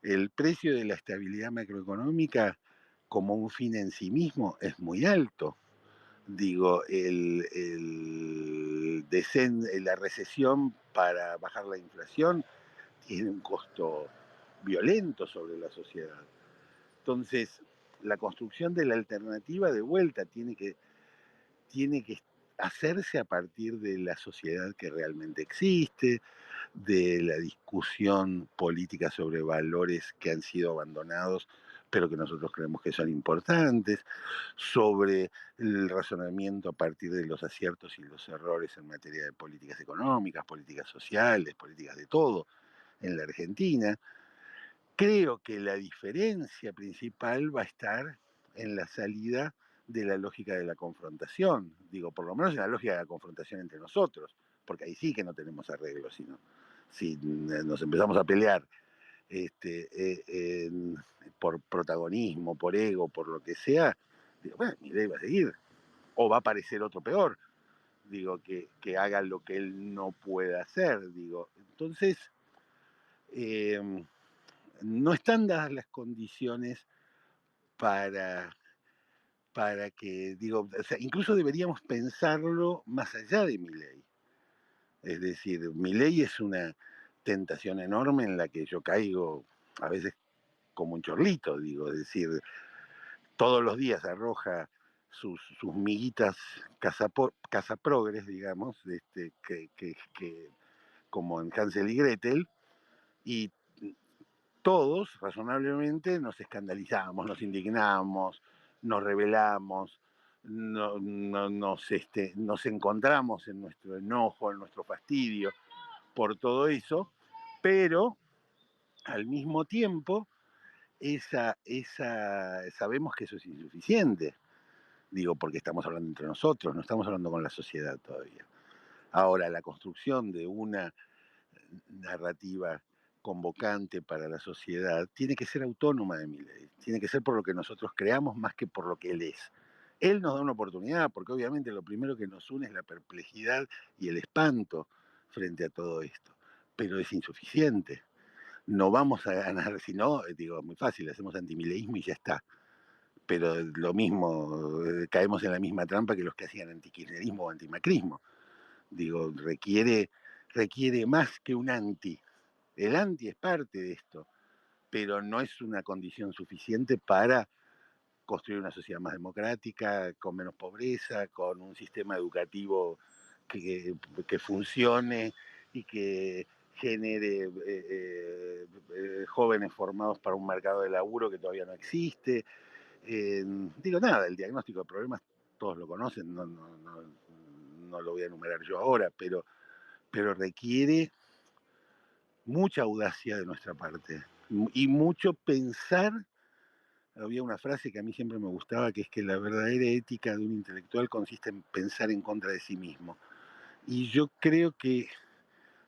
El precio de la estabilidad macroeconómica como un fin en sí mismo es muy alto. Digo, la recesión para bajar la inflación tiene un costo violento sobre la sociedad. Entonces, la construcción de la alternativa de vuelta tiene que hacerse a partir de la sociedad que realmente existe, de la discusión política sobre valores que han sido abandonados, pero que nosotros creemos que son importantes, sobre el razonamiento a partir de los aciertos y los errores en materia de políticas económicas, políticas sociales, políticas de todo en la Argentina. Creo que la diferencia principal va a estar en la salida de la lógica de la confrontación, digo, por lo menos en la lógica de la confrontación entre nosotros, porque ahí sí que no tenemos arreglo, sino si nos empezamos a pelear por protagonismo, por ego, por lo que sea, digo, bueno, Milei va a seguir, o va a aparecer otro peor, digo, que haga lo que él no puede hacer, digo, entonces no están dadas las condiciones para que, digo, o sea, incluso deberíamos pensarlo más allá de Milei. Es decir, Milei es una tentación enorme en la que yo caigo a veces como un chorlito, digo, es decir, todos los días arroja sus miguitas cazaprogres, digamos, que como en Hansel y Gretel, y todos razonablemente nos escandalizamos, nos indignamos, nos rebelamos, nos encontramos en nuestro enojo, en nuestro fastidio por todo eso, pero al mismo tiempo sabemos que eso es insuficiente. Digo, porque estamos hablando entre nosotros, no estamos hablando con la sociedad todavía. Ahora, la construcción de una narrativa convocante para la sociedad tiene que ser autónoma de Milei, tiene que ser por lo que nosotros creamos más que por lo que él es. Él nos da una oportunidad, porque obviamente lo primero que nos une es la perplejidad y el espanto frente a todo esto, pero es insuficiente. No vamos a ganar, si no, digo, muy fácil, hacemos antimileísmo y ya está. Pero lo mismo, caemos en la misma trampa que los que hacían antikirchnerismo o antimacrismo. Digo, requiere más que un anti. El anti es parte de esto, pero no es una condición suficiente para construir una sociedad más democrática, con menos pobreza, con un sistema educativo que funcione y que genere jóvenes formados para un mercado de laburo que todavía no existe. Digo, nada, el diagnóstico de problemas todos lo conocen, no lo voy a enumerar yo ahora, pero requiere mucha audacia de nuestra parte y mucho pensar. Había una frase que a mí siempre me gustaba, que es que la verdadera ética de un intelectual consiste en pensar en contra de sí mismo. Y yo creo que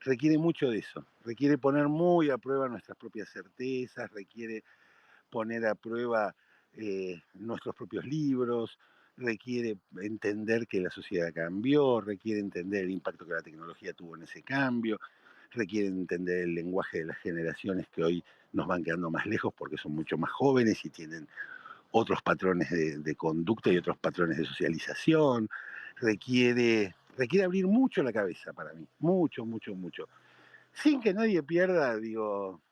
requiere mucho de eso, requiere poner muy a prueba nuestras propias certezas, requiere poner a prueba nuestros propios libros, requiere entender que la sociedad cambió, requiere entender el impacto que la tecnología tuvo en ese cambio, requiere entender el lenguaje de las generaciones que hoy nos van quedando más lejos porque son mucho más jóvenes y tienen otros patrones de conducta y otros patrones de socialización. Requiere abrir mucho la cabeza para mí, mucho, mucho, mucho. Sin que nadie pierda, digo,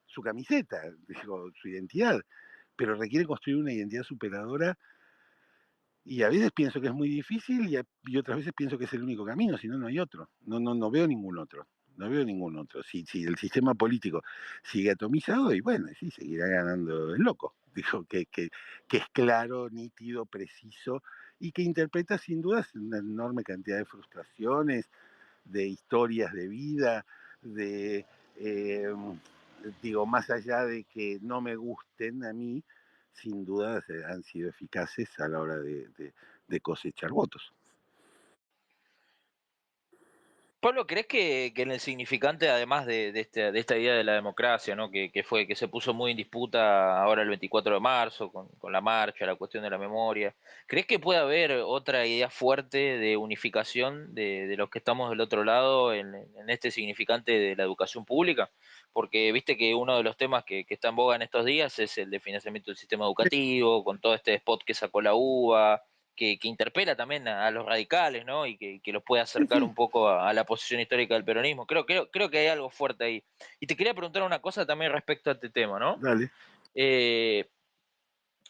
su camiseta, digo, su identidad, pero requiere construir una identidad superadora y a veces pienso que es muy difícil y otras veces pienso que es el único camino, si no, no hay otro. No veo ningún otro. No veo ningún otro. Si el sistema político sigue atomizado, y bueno, sí, seguirá ganando el loco. Digo, que es claro, nítido, preciso y que interpreta sin dudas una enorme cantidad de frustraciones, de historias de vida, de, eh, digo, más allá de que no me gusten a mí, sin duda han sido eficaces a la hora de cosechar votos. Pablo, ¿crees que en el significante, además de esta idea de la democracia, ¿no? Que se puso muy en disputa ahora el 24 de marzo con la marcha, la cuestión de la memoria, ¿crees que puede haber otra idea fuerte de unificación de los que estamos del otro lado en este significante de la educación pública? Porque viste que uno de los temas que está en boga en estos días es el de financiamiento del sistema educativo, con todo este spot que sacó la UBA, que interpela también a los radicales, ¿no? Y que los puede Sí, acercar sí, un poco a la posición histórica del peronismo. Creo que hay algo fuerte ahí. Y te quería preguntar una cosa también respecto a este tema, ¿no? dale. Eh,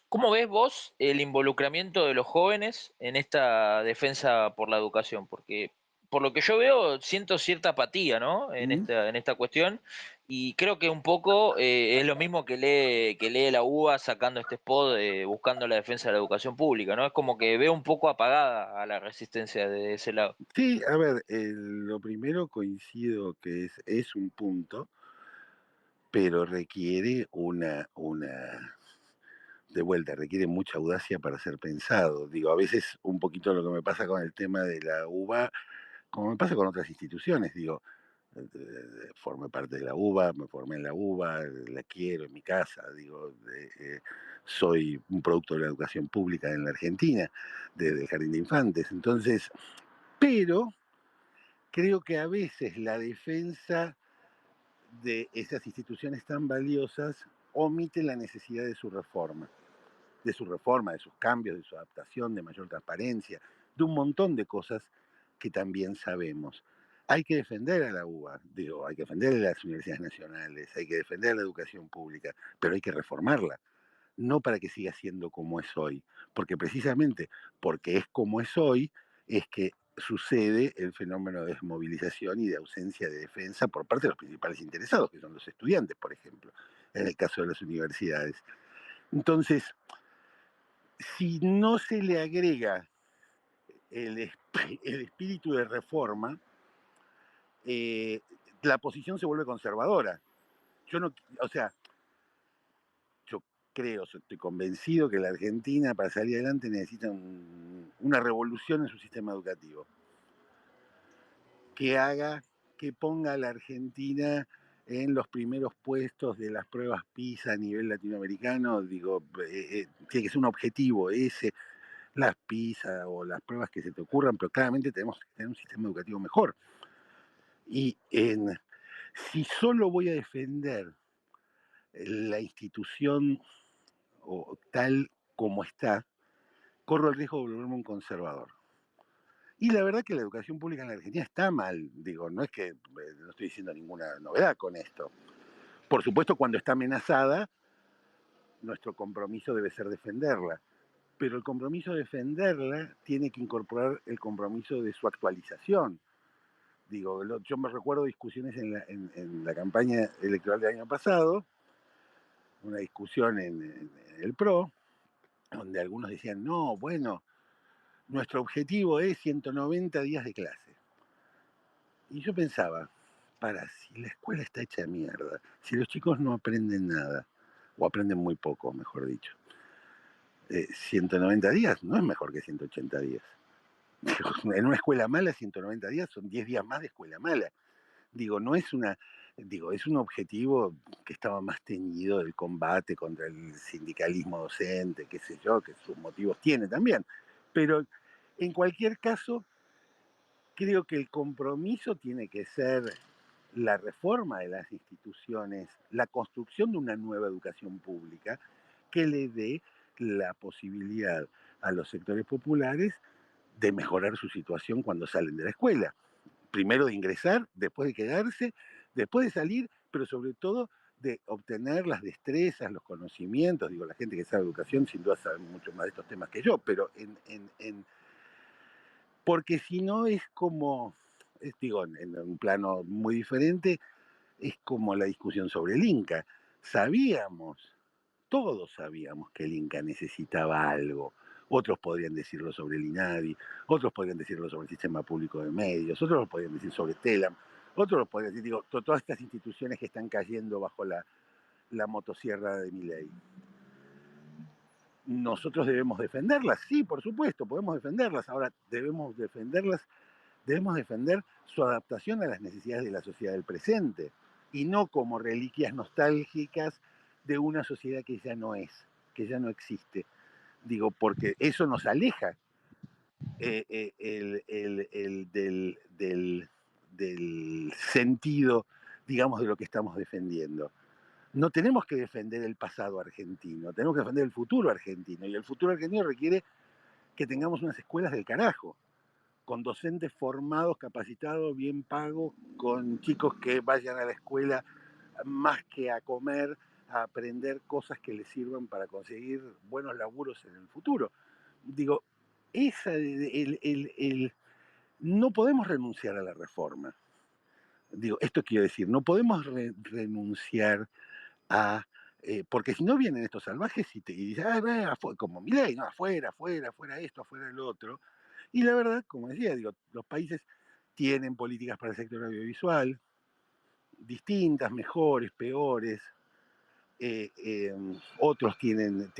¿Cómo ves vos el involucramiento de los jóvenes en esta defensa por la educación? Porque por lo que yo veo, siento cierta apatía, ¿no? ¿Mm? En esta cuestión. Y creo que un poco es lo mismo que lee la UBA sacando este spot buscando la defensa de la educación pública, ¿no? Es como que veo un poco apagada a la resistencia de ese lado. Sí, a ver, lo primero coincido que es un punto, pero requiere de vuelta, requiere mucha audacia para ser pensado. Digo, a veces un poquito lo que me pasa con el tema de la UBA, como me pasa con otras instituciones, digo, formé parte de la UBA, me formé en la UBA, la quiero en mi casa, digo, soy un producto de la educación pública en la Argentina, desde el Jardín de Infantes. Entonces, pero creo que a veces la defensa de esas instituciones tan valiosas omite la necesidad de sus cambios, de su adaptación, de mayor transparencia, de un montón de cosas que también sabemos. Hay que defender a la UBA, digo, hay que defender a las universidades nacionales, hay que defender a la educación pública, pero hay que reformarla, no para que siga siendo como es hoy, porque precisamente porque es como es hoy, es que sucede el fenómeno de desmovilización y de ausencia de defensa por parte de los principales interesados, que son los estudiantes, por ejemplo. en el caso de las universidades. Entonces, si no se le agrega el espíritu de reforma, la posición se vuelve conservadora. Yo no, o sea, yo estoy convencido que la Argentina para salir adelante necesita una revolución en su sistema educativo que ponga a la Argentina en los primeros puestos de las pruebas PISA a nivel latinoamericano. Digo, tiene que ser un objetivo ese, las PISA o las pruebas que se te ocurran, pero claramente tenemos que tener un sistema educativo mejor. Y si solo voy a defender la institución o tal como está, corro el riesgo de volverme un conservador. Y la verdad que la educación pública en la Argentina está mal. Digo, no es que no estoy diciendo ninguna novedad con esto. Por supuesto, cuando está amenazada, nuestro compromiso debe ser defenderla. Pero el compromiso de defenderla tiene que incorporar el compromiso de su actualización. Digo, yo me recuerdo discusiones en la campaña electoral del año pasado, una discusión en el PRO, donde algunos decían, no, bueno, nuestro objetivo es 190 días de clase. Y yo pensaba, si la escuela está hecha de mierda, si los chicos no aprenden nada, o aprenden muy poco, mejor dicho, 190 días no es mejor que 180 días. En una escuela mala, 190 días son 10 días más de escuela mala. Digo, es un objetivo que estaba más teñido del combate contra el sindicalismo docente, qué sé yo, que sus motivos tiene también. Pero en cualquier caso, creo que el compromiso tiene que ser la reforma de las instituciones, la construcción de una nueva educación pública que le dé la posibilidad a los sectores populares de mejorar su situación cuando salen de la escuela. Primero de ingresar, después de quedarse, después de salir, pero sobre todo de obtener las destrezas, los conocimientos. Digo, la gente que sabe educación sin duda sabe mucho más de estos temas que yo, pero porque si no es como, digo, en un plano muy diferente, es como la discusión sobre el Inca. Todos sabíamos que el Inca necesitaba algo. Otros podrían decirlo sobre el INADI, otros podrían decirlo sobre el sistema público de medios, otros lo podrían decir sobre TELAM, otros lo podrían decir, digo, todas estas instituciones que están cayendo bajo la motosierra de Milei. Nosotros debemos defenderlas, sí, por supuesto, podemos defenderlas. Ahora debemos defender su adaptación a las necesidades de la sociedad del presente y no como reliquias nostálgicas de una sociedad que ya no existe. Digo, porque eso nos aleja del sentido, digamos, de lo que estamos defendiendo. No tenemos que defender el pasado argentino, tenemos que defender el futuro argentino. Y el futuro argentino requiere que tengamos unas escuelas del carajo, con docentes formados, capacitados, bien pagos, con chicos que vayan a la escuela más que a comer, a aprender cosas que les sirvan para conseguir buenos laburos en el futuro. Digo, no podemos renunciar a la reforma. Digo, esto quiero decir, no podemos renunciar a... porque si no vienen estos salvajes y dicen, como Milei, no, afuera esto, afuera el otro. Y la verdad, como decía, digo, los países tienen políticas para el sector audiovisual, distintas, mejores, peores. Otros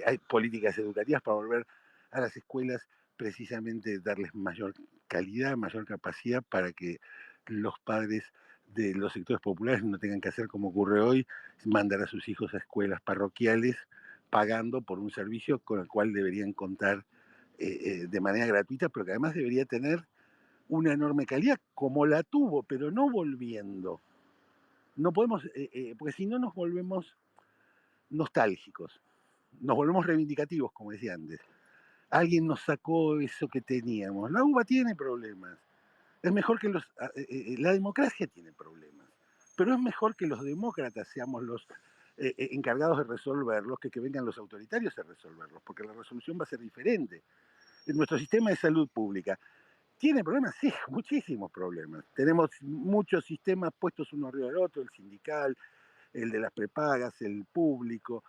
hay políticas educativas para volver a las escuelas, precisamente darles mayor calidad, mayor capacidad para que los padres de los sectores populares no tengan que hacer como ocurre hoy, mandar a sus hijos a escuelas parroquiales pagando por un servicio con el cual deberían contar de manera gratuita, pero que además debería tener una enorme calidad, como la tuvo, pero no volviendo. No podemos, porque si no nos volvemos nostálgicos, nos volvemos reivindicativos, como decía antes. Alguien nos sacó eso que teníamos. La UBA tiene problemas. Es mejor que la democracia tiene problemas. Pero es mejor que los demócratas seamos los encargados de resolverlos que vengan los autoritarios a resolverlos, porque la resolución va a ser diferente. Nuestro sistema de salud pública tiene problemas, sí, muchísimos problemas. Tenemos muchos sistemas puestos uno arriba del otro, el sindical, el de las prepagas, el público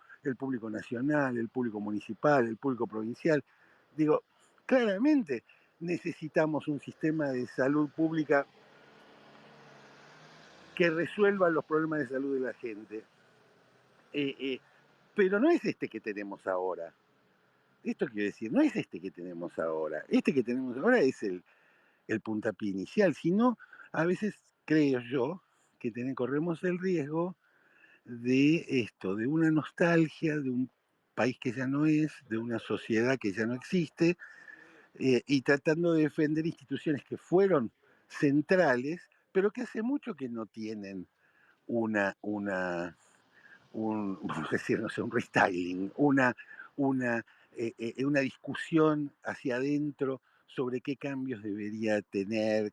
nacional, el público municipal, el público provincial. Digo, claramente necesitamos un sistema de salud pública que resuelva los problemas de salud de la gente. Pero no es este que tenemos ahora. Esto quiero decir, no es este que tenemos ahora. Este que tenemos ahora es el puntapié inicial, sino a veces creo yo que corremos el riesgo de esto, de una nostalgia, de un país que ya no es, de una sociedad que ya no existe, y tratando de defender instituciones que fueron centrales, pero que hace mucho que no tienen vamos a decir, no sé, un restyling, una discusión hacia adentro sobre qué cambios debería tener,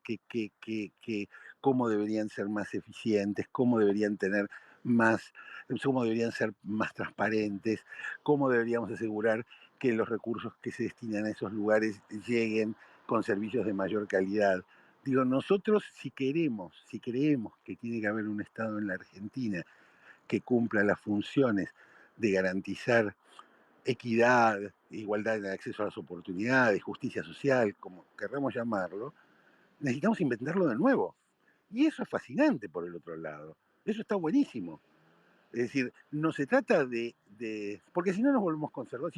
cómo deberían ser más eficientes, cómo deberían ser más transparentes, cómo deberíamos asegurar que los recursos que se destinan a esos lugares lleguen con servicios de mayor calidad. Digo, nosotros si creemos que tiene que haber un Estado en la Argentina que cumpla las funciones de garantizar equidad, igualdad en el acceso a las oportunidades, justicia social, como querramos llamarlo, necesitamos inventarlo de nuevo. Y eso es fascinante por el otro lado. Eso está buenísimo. Es decir, no se trata porque si no nos volvemos conservadores,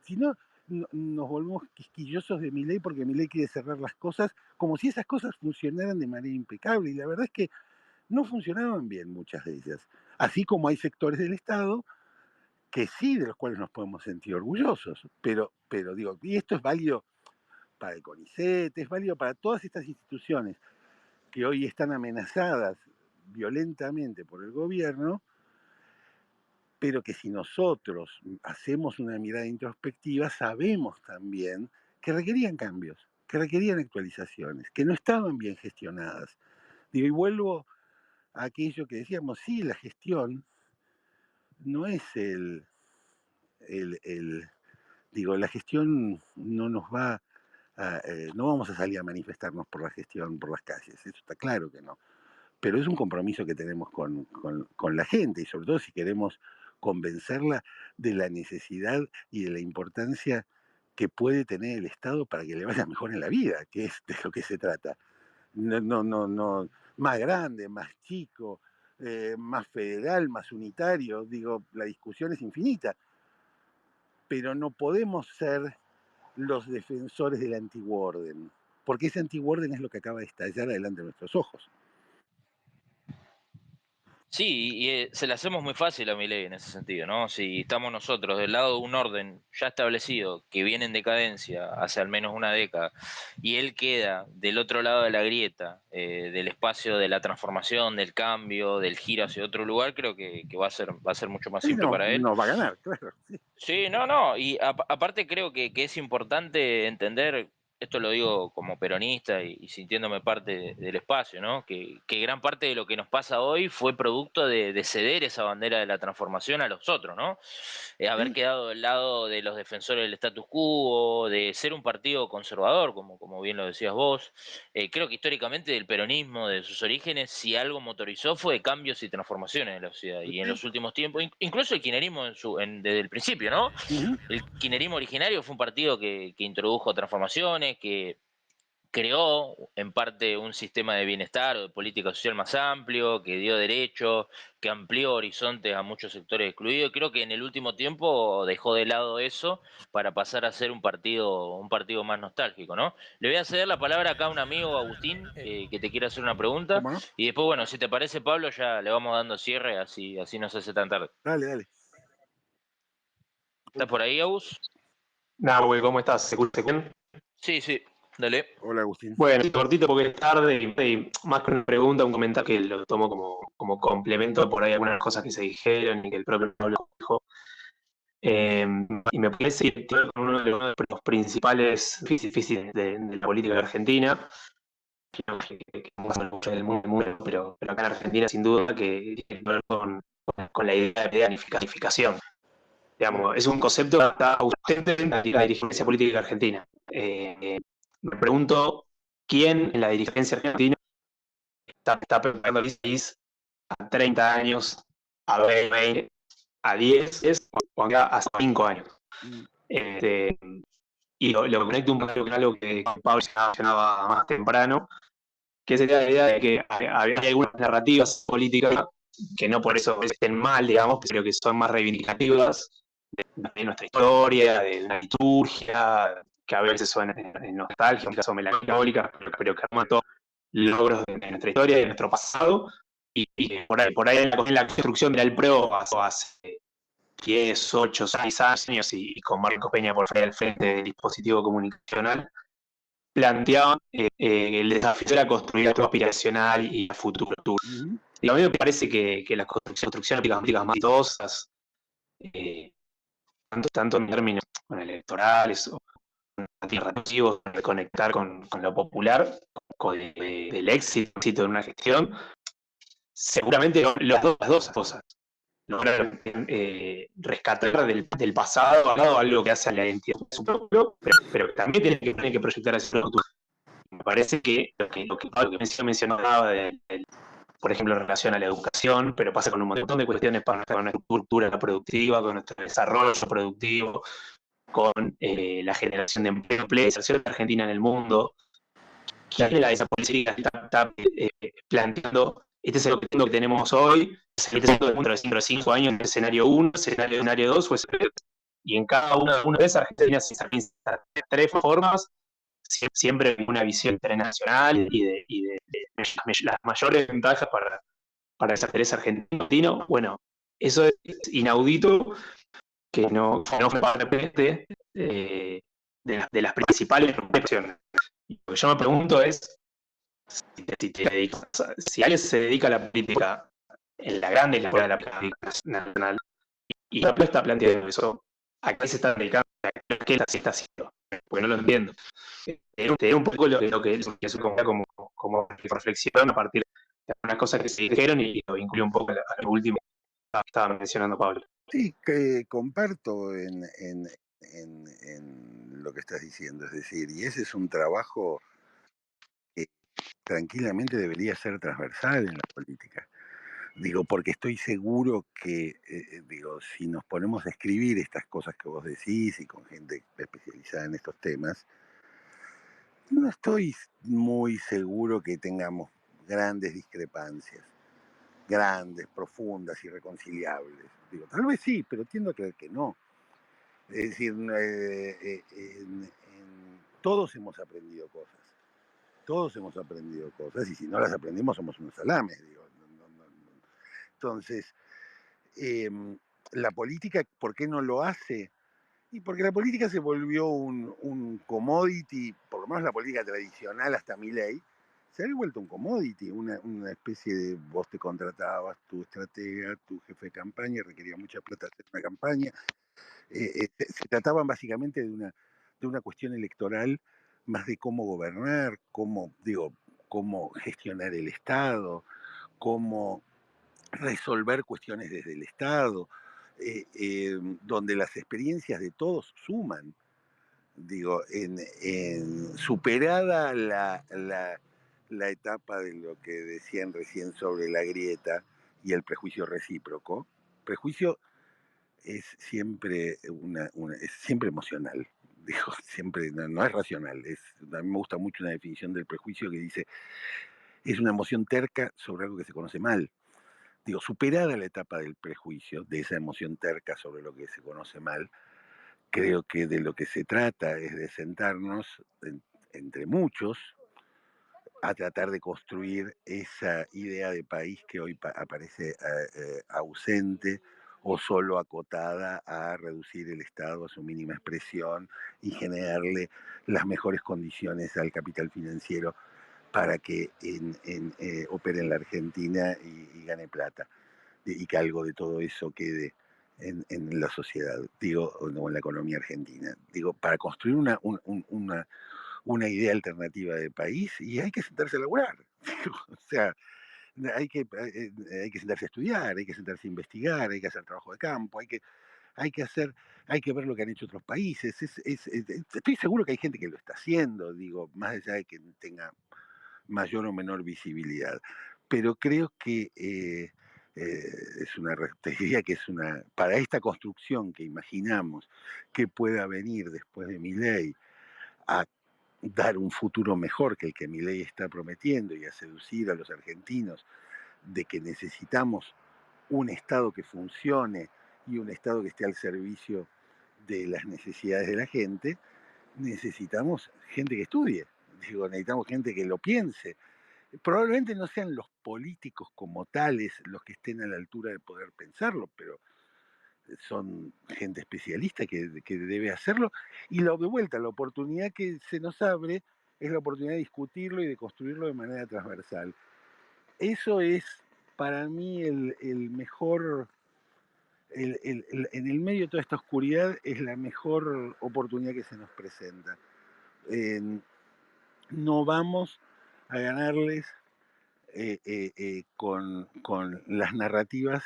si no nos volvemos quisquillosos de Milei porque Milei quiere cerrar las cosas como si esas cosas funcionaran de manera impecable. Y la verdad es que no funcionaban bien muchas de ellas. Así como hay sectores del Estado que sí, de los cuales nos podemos sentir orgullosos. Pero digo, y esto es válido para el CONICET, es válido para todas estas instituciones que hoy están amenazadas violentamente por el gobierno, pero que si nosotros hacemos una mirada introspectiva, sabemos también que requerían cambios, que requerían actualizaciones, que no estaban bien gestionadas. Digo, y vuelvo a aquello que decíamos, sí, la gestión no es la gestión no nos va no vamos a salir a manifestarnos por la gestión, por las calles, eso está claro que no. Pero es un compromiso que tenemos con la gente y sobre todo si queremos convencerla de la necesidad y de la importancia que puede tener el Estado para que le vaya mejor en la vida, que es de lo que se trata. No, más grande, más chico, más federal, más unitario, digo, la discusión es infinita, pero no podemos ser los defensores del antiguo orden, porque ese antiguo orden es lo que acaba de estallar delante de nuestros ojos. Sí, y se la hacemos muy fácil a Milei en ese sentido, ¿no? Si estamos nosotros del lado de un orden ya establecido, que viene en decadencia hace al menos una década, y él queda del otro lado de la grieta, del espacio de la transformación, del cambio, del giro hacia otro lugar, creo que va a ser mucho más Sí, simple no, para él. nos va a ganar, claro. Sí. Sí, no, y aparte creo que es importante entender, esto lo digo como peronista y sintiéndome parte del espacio, ¿no? Que gran parte de lo que nos pasa hoy fue producto de ceder esa bandera de la transformación a los otros, ¿no? Haber Sí. quedado del lado de los defensores del status quo, de ser un partido conservador, como bien lo decías vos. Creo que históricamente del peronismo, de sus orígenes, si algo motorizó fue cambios y transformaciones en la sociedad. Y en los últimos tiempos, incluso el kirchnerismo desde el principio, ¿no? Uh-huh. El kirchnerismo originario fue un partido que introdujo transformaciones, que creó en parte un sistema de bienestar o de política social más amplio, que dio derechos, que amplió horizontes a muchos sectores excluidos. Creo que en el último tiempo dejó de lado eso para pasar a ser un partido más nostálgico, ¿no? Le voy a ceder la palabra acá a un amigo, Agustín, que te quiere hacer una pregunta. ¿Cómo no? Y después, bueno, si te parece, Pablo, ya le vamos dando cierre, así no se hace tan tarde. Dale. ¿Estás por ahí, Agus? Nada, güey, ¿cómo estás? ¿Se escucha bien? Sí, dale. Hola, Agustín. Bueno, cortito porque es tarde y más que una pregunta, un comentario que lo tomo como complemento por ahí algunas cosas que se dijeron y que el propio Pablo dijo. Y me parece que tiene uno de los principales difíciles de la política de Argentina, que pasa mucho en el mundo, pero acá en Argentina sin duda que tiene que ver con la idea de planificación. Digamos, es un concepto que está ausente en la dirigencia política argentina. Me pregunto quién en la dirigencia argentina está preparando el país a 30 años a 20, a 10, o a 5 años. Y lo conecto un poco con algo que Pablo mencionaba más temprano, que sería la idea de que había algunas narrativas políticas que no por eso estén mal, digamos, pero que son más reivindicativas de nuestra historia, de la liturgia, que a veces son nostálgicas o melancólicas, pero que arman todos logros de nuestra historia y de nuestro pasado. Y por ahí en la construcción del PRO pasó hace 10, 8, 6 años y con Marcos Peña por fuera del frente del dispositivo comunicacional, planteaban el desafío era construir algo aspiracional y futuro. Y a mí me parece que las construcciones políticas más exitosas, tanto en términos electorales o narrativos, de conectar con lo popular, del éxito de una gestión, seguramente las dos cosas. Lograr rescatar del pasado algo que hace a la identidad de su pueblo, pero también tiene que proyectar hacia el futuro. Me parece que lo que mencionaba por ejemplo, en relación a la educación, pero pasa con un montón de cuestiones con nuestra estructura productiva, con nuestro desarrollo productivo, con la generación de empleo, la inserción de Argentina en el mundo. Esa política está planteando, este es el objetivo que tenemos hoy, este es el mundo de 5 años en el escenario 1, escenario 2 o escenario 3. Y en cada una de esas Argentina se inserta de 3 formas, siempre con una visión internacional y de las mayores ventajas para el interés argentino. Bueno, eso es inaudito, que no fue parte de las principales preocupaciones. Y lo que yo me pregunto es si alguien se dedica a la política en la grande escuela de la política nacional y no está planteando eso, ¿a qué se está dedicando? ¿A qué se está haciendo? Porque no lo entiendo. Te un poco lo que es como reflexión a partir de algunas cosas que se dijeron y lo vinculé un poco a lo último que estaba mencionando Pablo. Sí, que comparto en lo que estás diciendo, es decir, y ese es un trabajo que tranquilamente debería ser transversal en la política. Digo, porque estoy seguro que, digo, si nos ponemos a escribir estas cosas que vos decís y con gente especializada en estos temas, no estoy muy seguro que tengamos grandes discrepancias, grandes, profundas, irreconciliables. Digo, tal vez sí, pero tiendo a creer que no. Es decir, todos hemos aprendido cosas. Todos hemos aprendido cosas y si no las aprendimos somos unos salames. Digo. Entonces, la política, ¿por qué no lo hace? Y porque la política se volvió un commodity, por lo menos la política tradicional hasta Milei, se había vuelto un commodity, una especie de vos te contratabas, tu estratega, tu jefe de campaña, requería mucha plata hacer una campaña. Se trataban básicamente de una cuestión electoral más de cómo gobernar, cómo gestionar el Estado, cómo resolver cuestiones desde el Estado, donde las experiencias de todos suman. Digo, superada la etapa de lo que decían recién sobre la grieta y el prejuicio recíproco, prejuicio es siempre es siempre emocional, digo, siempre no es racional. A mí me gusta mucho una definición del prejuicio que dice es una emoción terca sobre algo que se conoce mal. Digo, superada la etapa del prejuicio, de esa emoción terca sobre lo que se conoce mal, creo que de lo que se trata es de sentarnos entre muchos a tratar de construir esa idea de país que hoy aparece ausente o solo acotada a reducir el Estado a su mínima expresión y generarle las mejores condiciones al capital financiero para que opere en la Argentina y gane plata y que algo de todo eso quede en la sociedad, digo, o en la economía argentina. Digo, para construir una idea alternativa de país y hay que sentarse a laburar. O sea, hay que sentarse a estudiar, hay que sentarse a investigar, hay que hacer trabajo de campo, hay que ver lo que han hecho otros países. Estoy seguro que hay gente que lo está haciendo, digo, más allá de que tenga mayor o menor visibilidad. Pero creo que te diría que es para esta construcción que imaginamos que pueda venir después de Milei a dar un futuro mejor que el que Milei está prometiendo y a seducir a los argentinos de que necesitamos un Estado que funcione y un Estado que esté al servicio de las necesidades de la gente, necesitamos gente que estudie, necesitamos gente que lo piense. Probablemente no sean los políticos como tales los que estén a la altura de poder pensarlo, pero son gente especialista que debe hacerlo. Y de vuelta, la oportunidad que se nos abre es la oportunidad de discutirlo y de construirlo de manera transversal. Eso es para mí el mejor, en el medio de toda esta oscuridad es la mejor oportunidad que se nos presenta. No vamos a ganarles con las narrativas,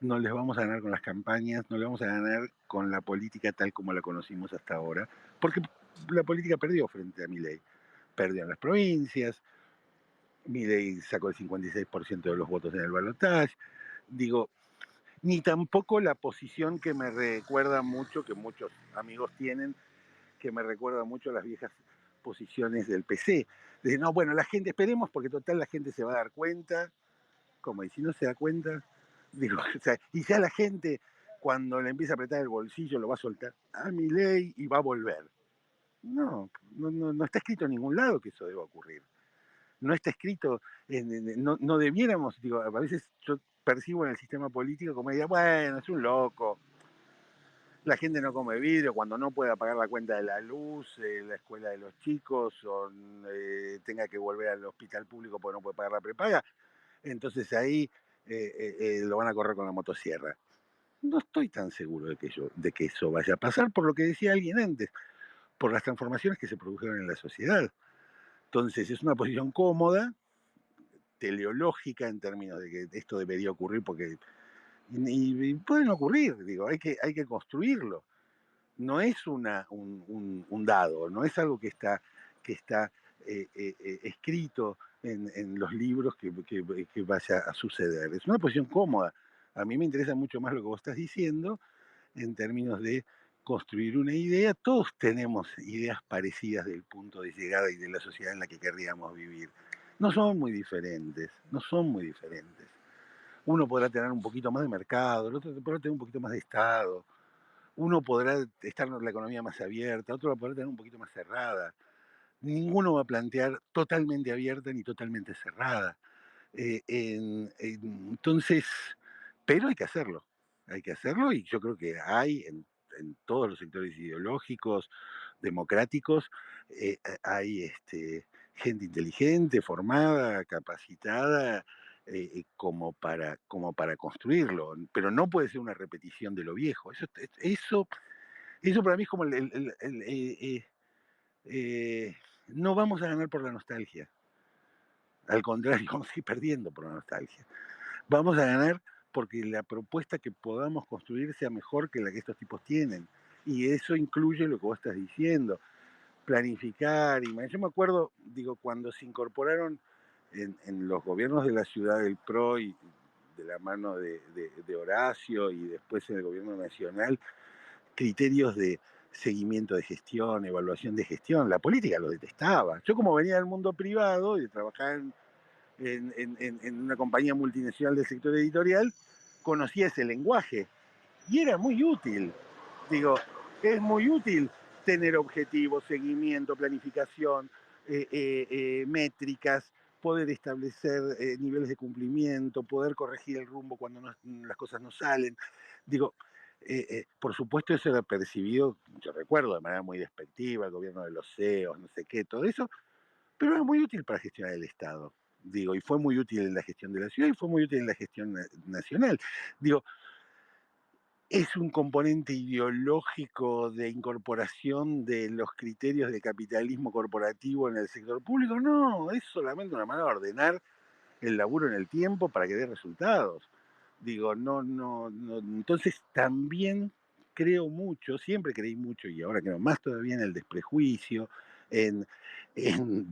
no les vamos a ganar con las campañas, no les vamos a ganar con la política tal como la conocimos hasta ahora, porque la política perdió frente a Milei. Perdió en las provincias, Milei sacó el 56% de los votos en el balotaje. Digo, ni tampoco la posición que me recuerda mucho, que muchos amigos tienen, que me recuerda mucho a las viejas posiciones del PC. De no, bueno, la gente, esperemos porque total la gente se va a dar cuenta, como y si no se da cuenta, digo, o sea, y ya la gente cuando le empieza a apretar el bolsillo lo va a soltar a Milei y va a volver. No está escrito en ningún lado que eso deba ocurrir. No está escrito, no debiéramos, digo, a veces yo percibo en el sistema político como diría, bueno, es un loco, la gente no come vidrio cuando no pueda pagar la cuenta de la luz, la escuela de los chicos, o tenga que volver al hospital público porque no puede pagar la prepaga, entonces ahí lo van a correr con la motosierra. No estoy tan seguro de que eso vaya a pasar, por lo que decía alguien antes, por las transformaciones que se produjeron en la sociedad. Entonces es una posición cómoda, teleológica en términos de que esto debería ocurrir porque y pueden ocurrir, digo, hay que construirlo. No es un dado, no es algo que está escrito en los libros que vaya a suceder. Es una posición cómoda. A mí me interesa mucho más lo que vos estás diciendo en términos de construir una idea. Todos tenemos ideas parecidas del punto de llegada y de la sociedad en la que querríamos vivir. No son muy diferentes, no son muy diferentes. Uno podrá tener un poquito más de mercado, el otro podrá tener un poquito más de Estado, uno podrá estar en la economía más abierta, otro va a poder tener un poquito más cerrada. Ninguno va a plantear totalmente abierta ni totalmente cerrada. Entonces, pero hay que hacerlo y yo creo que hay en todos los sectores ideológicos, democráticos, hay gente inteligente, formada, capacitada, como para construirlo, pero no puede ser una repetición de lo viejo. Eso para mí es como no vamos a ganar por la nostalgia. Al contrario, vamos a ir perdiendo por la nostalgia. Vamos a ganar porque la propuesta que podamos construir sea mejor que la que estos tipos tienen. Y eso incluye lo que vos estás diciendo, planificar. Yo me acuerdo, digo, cuando se incorporaron en los gobiernos de la ciudad del PRO y de la mano de Horacio y después en el gobierno nacional, criterios de seguimiento de gestión, evaluación de gestión. La política lo detestaba. Yo como venía del mundo privado y trabajaba en una compañía multinacional del sector editorial, conocía ese lenguaje y era muy útil. Digo, es muy útil tener objetivos, seguimiento, planificación, métricas, poder establecer niveles de cumplimiento, poder corregir el rumbo cuando las cosas no salen. Digo, por supuesto eso era percibido, yo recuerdo, de manera muy despectiva, el gobierno de los CEOs, no sé qué, todo eso, pero era muy útil para gestionar el Estado. Digo, y fue muy útil en la gestión de la ciudad y fue muy útil en la gestión nacional. Digo, ¿es un componente ideológico de incorporación de los criterios de capitalismo corporativo en el sector público? No, es solamente una manera de ordenar el laburo en el tiempo para que dé resultados. Digo, no. Entonces también creo mucho, siempre creí mucho y ahora creo más todavía en el desprejuicio, en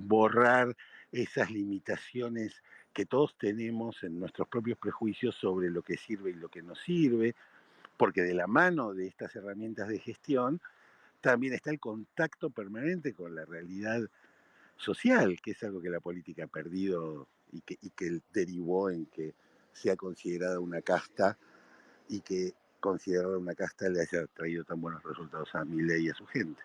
borrar esas limitaciones que todos tenemos en nuestros propios prejuicios sobre lo que sirve y lo que no sirve, porque de la mano de estas herramientas de gestión también está el contacto permanente con la realidad social, que es algo que la política ha perdido y que derivó en que sea considerada una casta y que considerada una casta le haya traído tan buenos resultados a Milei y a su gente.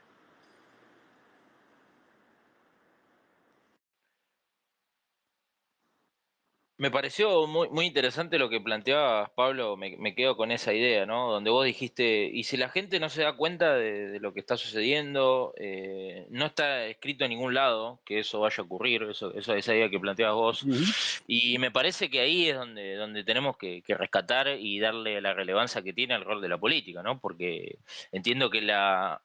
Me pareció muy interesante lo que planteabas, Pablo. Me quedo con esa idea, ¿no? Donde vos dijiste, y si la gente no se da cuenta de lo que está sucediendo, no está escrito en ningún lado que eso vaya a ocurrir, esa idea que planteabas vos. Y me parece que ahí es donde tenemos que rescatar y darle la relevancia que tiene al rol de la política, ¿no? Porque entiendo que la,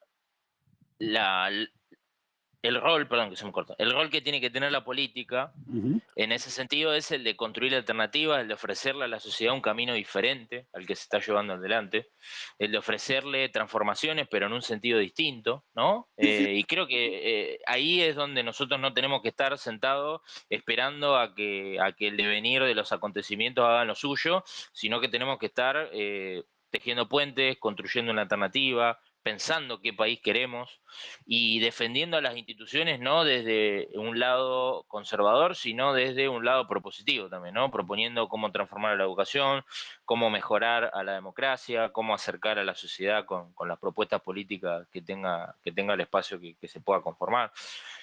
el rol, perdón, que se me corta, el rol que tiene que tener la política en ese sentido es el de construir alternativas, el de ofrecerle a la sociedad un camino diferente al que se está llevando adelante, el de ofrecerle transformaciones, pero en un sentido distinto, ¿no? Y creo que ahí es donde nosotros no tenemos que estar sentados esperando a que el devenir de los acontecimientos hagan lo suyo, sino que tenemos que estar tejiendo puentes, construyendo una alternativa, pensando qué país queremos y defendiendo a las instituciones no desde un lado conservador, sino desde un lado propositivo también, ¿no? Proponiendo cómo transformar la educación, cómo mejorar a la democracia, cómo acercar a la sociedad con las propuestas políticas que tenga el espacio que se pueda conformar.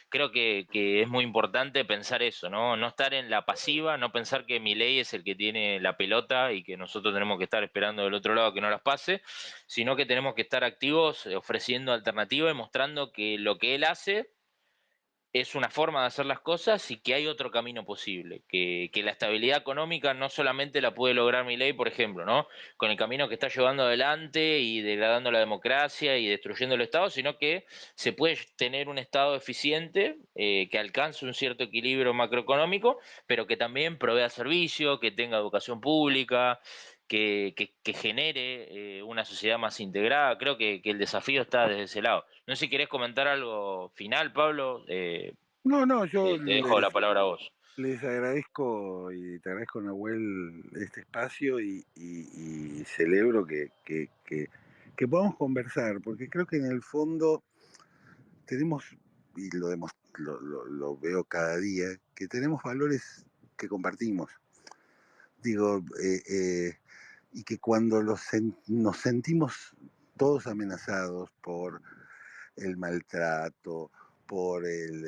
Creo que es muy importante pensar eso, ¿no? No estar en la pasiva, no pensar que Milei es el que tiene la pelota y que nosotros tenemos que estar esperando del otro lado que no las pase, sino que tenemos que estar activos ofreciendo alternativas y mostrando que lo que él hace es una forma de hacer las cosas y que hay otro camino posible, que la estabilidad económica no solamente la puede lograr Milei, por ejemplo, ¿no? Con el camino que está llevando adelante y degradando la democracia y destruyendo el Estado, sino que se puede tener un Estado eficiente que alcance un cierto equilibrio macroeconómico, pero que también provea servicios, que tenga educación pública, que genere una sociedad más integrada. Creo que el desafío está desde ese lado. No sé si querés comentar algo final, Pablo. No, yo Te dejo la palabra a vos. les agradezco y te agradezco, Nahuel, este espacio y celebro que podamos conversar, porque creo que en el fondo tenemos, y lo veo cada día, que tenemos valores que compartimos. Digo, y que cuando nos sentimos todos amenazados por el maltrato, por el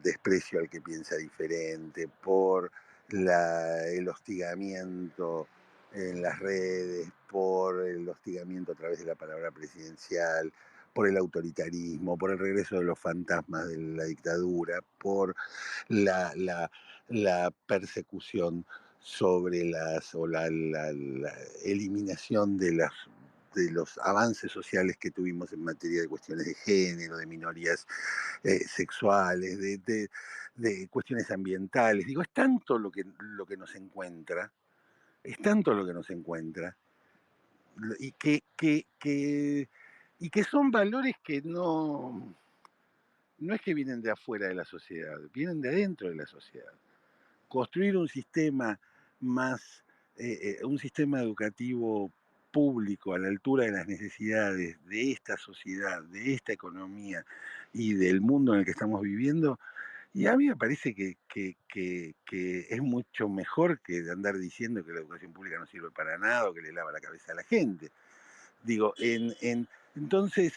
desprecio al que piensa diferente, por el hostigamiento en las redes, por el hostigamiento a través de la palabra presidencial, por el autoritarismo, por el regreso de los fantasmas de la dictadura, por la persecución sobre la eliminación de los avances sociales que tuvimos en materia de cuestiones de género, de minorías sexuales, de cuestiones ambientales. Digo, es tanto lo que nos encuentra, es tanto lo que nos encuentra, y y que son valores que no es que vienen de afuera de la sociedad, vienen de adentro de la sociedad. Construir un sistema más, un sistema educativo público a la altura de las necesidades de esta sociedad, de esta economía y del mundo en el que estamos viviendo, y a mí me parece que es mucho mejor que andar diciendo que la educación pública no sirve para nada o que le lava la cabeza a la gente. Digo, entonces,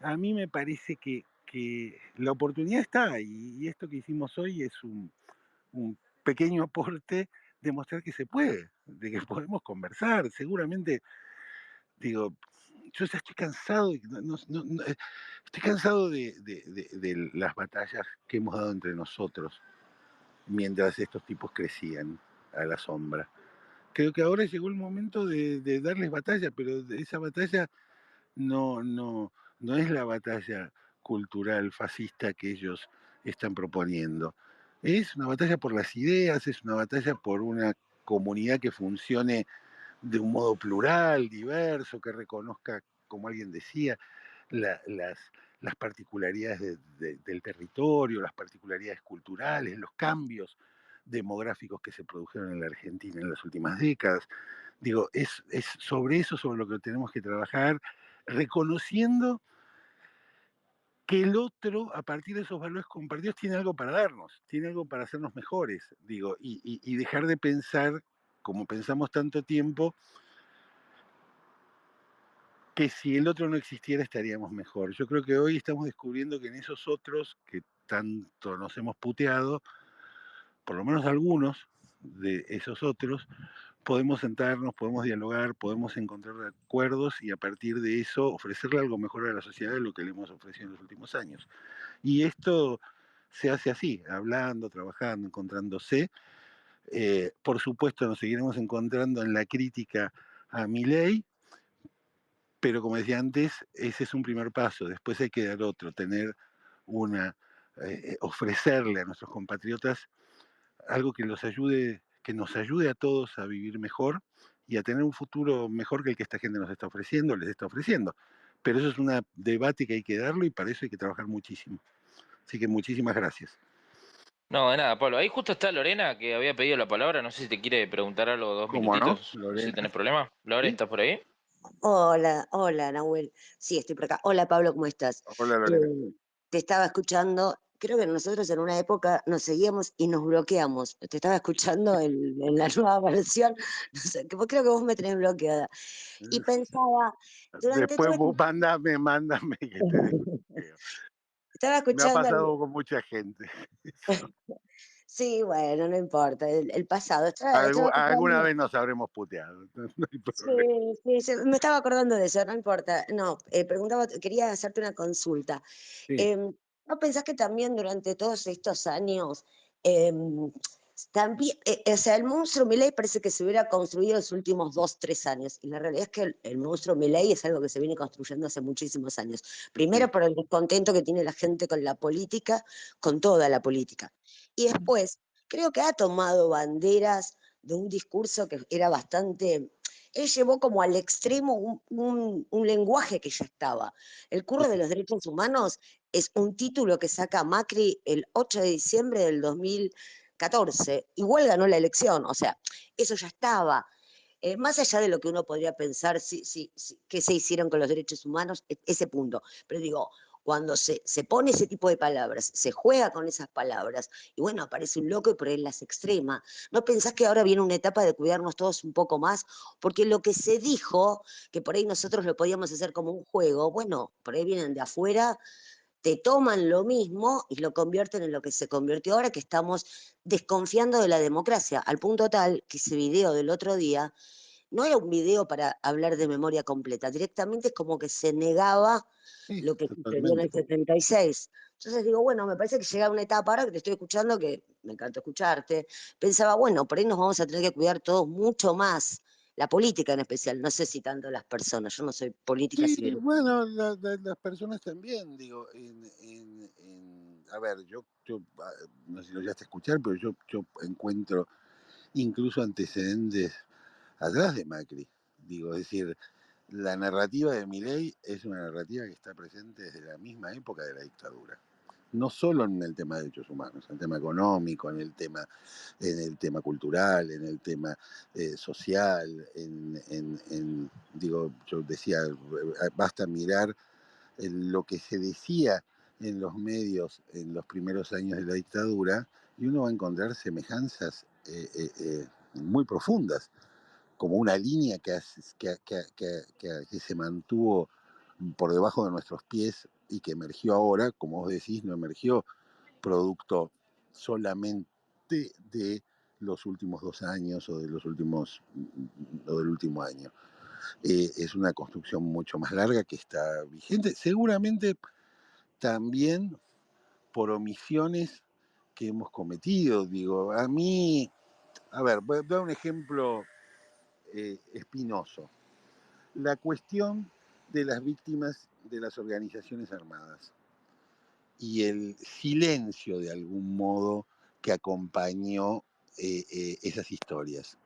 a mí me parece que la oportunidad está y esto que hicimos hoy es un pequeño aporte de mostrar que se puede, de que podemos conversar. Seguramente, digo, yo ya estoy cansado, estoy cansado de las batallas que hemos dado entre nosotros mientras estos tipos crecían a la sombra. Creo que ahora llegó el momento de darles batalla, pero esa batalla no es la batalla cultural fascista que ellos están proponiendo. Es una batalla por las ideas, es una batalla por una comunidad que funcione de un modo plural, diverso, que reconozca, como alguien decía, la- las, las particularidades del territorio, las particularidades culturales, los cambios demográficos que se produjeron en la Argentina en las últimas décadas. Digo, es sobre eso sobre lo que tenemos que trabajar, reconociendo que el otro, a partir de esos valores compartidos, tiene algo para darnos, tiene algo para hacernos mejores, digo, y dejar de pensar, como pensamos tanto tiempo, que si el otro no existiera estaríamos mejor. Yo creo que hoy estamos descubriendo que en esos otros que tanto nos hemos puteado, por lo menos algunos de esos otros, podemos sentarnos, podemos dialogar, podemos encontrar acuerdos y a partir de eso ofrecerle algo mejor a la sociedad de lo que le hemos ofrecido en los últimos años. Y esto se hace así, hablando, trabajando, encontrándose. Por supuesto nos seguiremos encontrando en la crítica a Milei, pero como decía antes, ese es un primer paso, después hay que dar otro, tener ofrecerle a nuestros compatriotas algo que nos ayude a todos a vivir mejor y a tener un futuro mejor que el que esta gente nos está ofreciendo, les está ofreciendo. Pero eso es un debate que hay que darlo y para eso hay que trabajar muchísimo. Así que muchísimas gracias. No, de nada, Pablo. Ahí justo está Lorena, que había pedido la palabra. No sé si te quiere preguntar algo, 2 ¿Cómo no, minutitos, si Lorena? tenés problema. Lore, ¿Sí? ¿estás por ahí? Hola, hola, Nahuel. Sí, estoy por acá. Hola, Pablo, ¿cómo estás? Hola, Lorena. Te estaba escuchando. Creo que nosotros en una época nos seguíamos y nos bloqueamos. Te estaba escuchando en la nueva versión. No sé, creo que vos me tenés bloqueada. Y pensaba, durante Después todo vos mándame que te desbloqueo. estaba Me ha escuchando. pasado con mucha gente. Sí, bueno, no importa, el pasado. Estaba Alguna escuchando. vez nos habremos puteado, no hay Sí, problema. sí, me estaba acordando de eso, no importa. No, preguntaba, quería hacerte una consulta. Sí. ¿No pensás que también durante todos estos años, también, o sea, el monstruo Milei parece que se hubiera construido los últimos 2, 3 años, y la realidad es que el monstruo Milei es algo que se viene construyendo hace muchísimos años. Primero Sí. por el descontento que tiene la gente con la política, con toda la política. Y después, creo que ha tomado banderas de un discurso que era bastante... Él llevó como al extremo un lenguaje que ya estaba. El curro de los derechos humanos es un título que saca Macri el 8 de diciembre del 2014. Igual ganó la elección, o sea, eso ya estaba. Más allá de lo que uno podría pensar, qué se hicieron con los derechos humanos, ese punto. Pero digo, cuando se pone ese tipo de palabras, se juega con esas palabras, y bueno, aparece un loco y por ahí las extrema. ¿No pensás que ahora viene una etapa de cuidarnos todos un poco más? Porque lo que se dijo, que por ahí nosotros lo podíamos hacer como un juego, bueno, por ahí vienen de afuera, te toman lo mismo y lo convierten en lo que se convirtió ahora, que estamos desconfiando de la democracia, al punto tal que ese video del otro día no era un video para hablar de memoria completa, directamente es como que se negaba Sí, lo que sucedió en totalmente. el 76. Entonces digo, bueno, me parece que llega una etapa, ahora que te estoy escuchando, que me encanta escucharte, pensaba, bueno, por ahí nos vamos a tener que cuidar todos mucho más, la política en especial, no sé si tanto las personas, yo no soy política Sí, civil. bueno, las personas también, digo, a ver, no sé si lo llegaste a escuchar, pero yo encuentro incluso antecedentes atrás de Macri. Digo, es decir, la narrativa de Milei es una narrativa que está presente desde la misma época de la dictadura. No solo en el tema de derechos humanos, en el tema económico, en el tema cultural, en el tema social, digo, yo decía, basta mirar lo que se decía en los medios en los primeros años de la dictadura y uno va a encontrar semejanzas muy profundas, como una línea que se mantuvo por debajo de nuestros pies y que emergió ahora, como vos decís, no emergió producto solamente de los últimos 2 años o del último año. Es una construcción mucho más larga que está vigente, seguramente también por omisiones que hemos cometido. Digo, a ver, voy a dar un ejemplo espinoso. La cuestión de las víctimas de las organizaciones armadas y el silencio de algún modo que acompañó esas historias,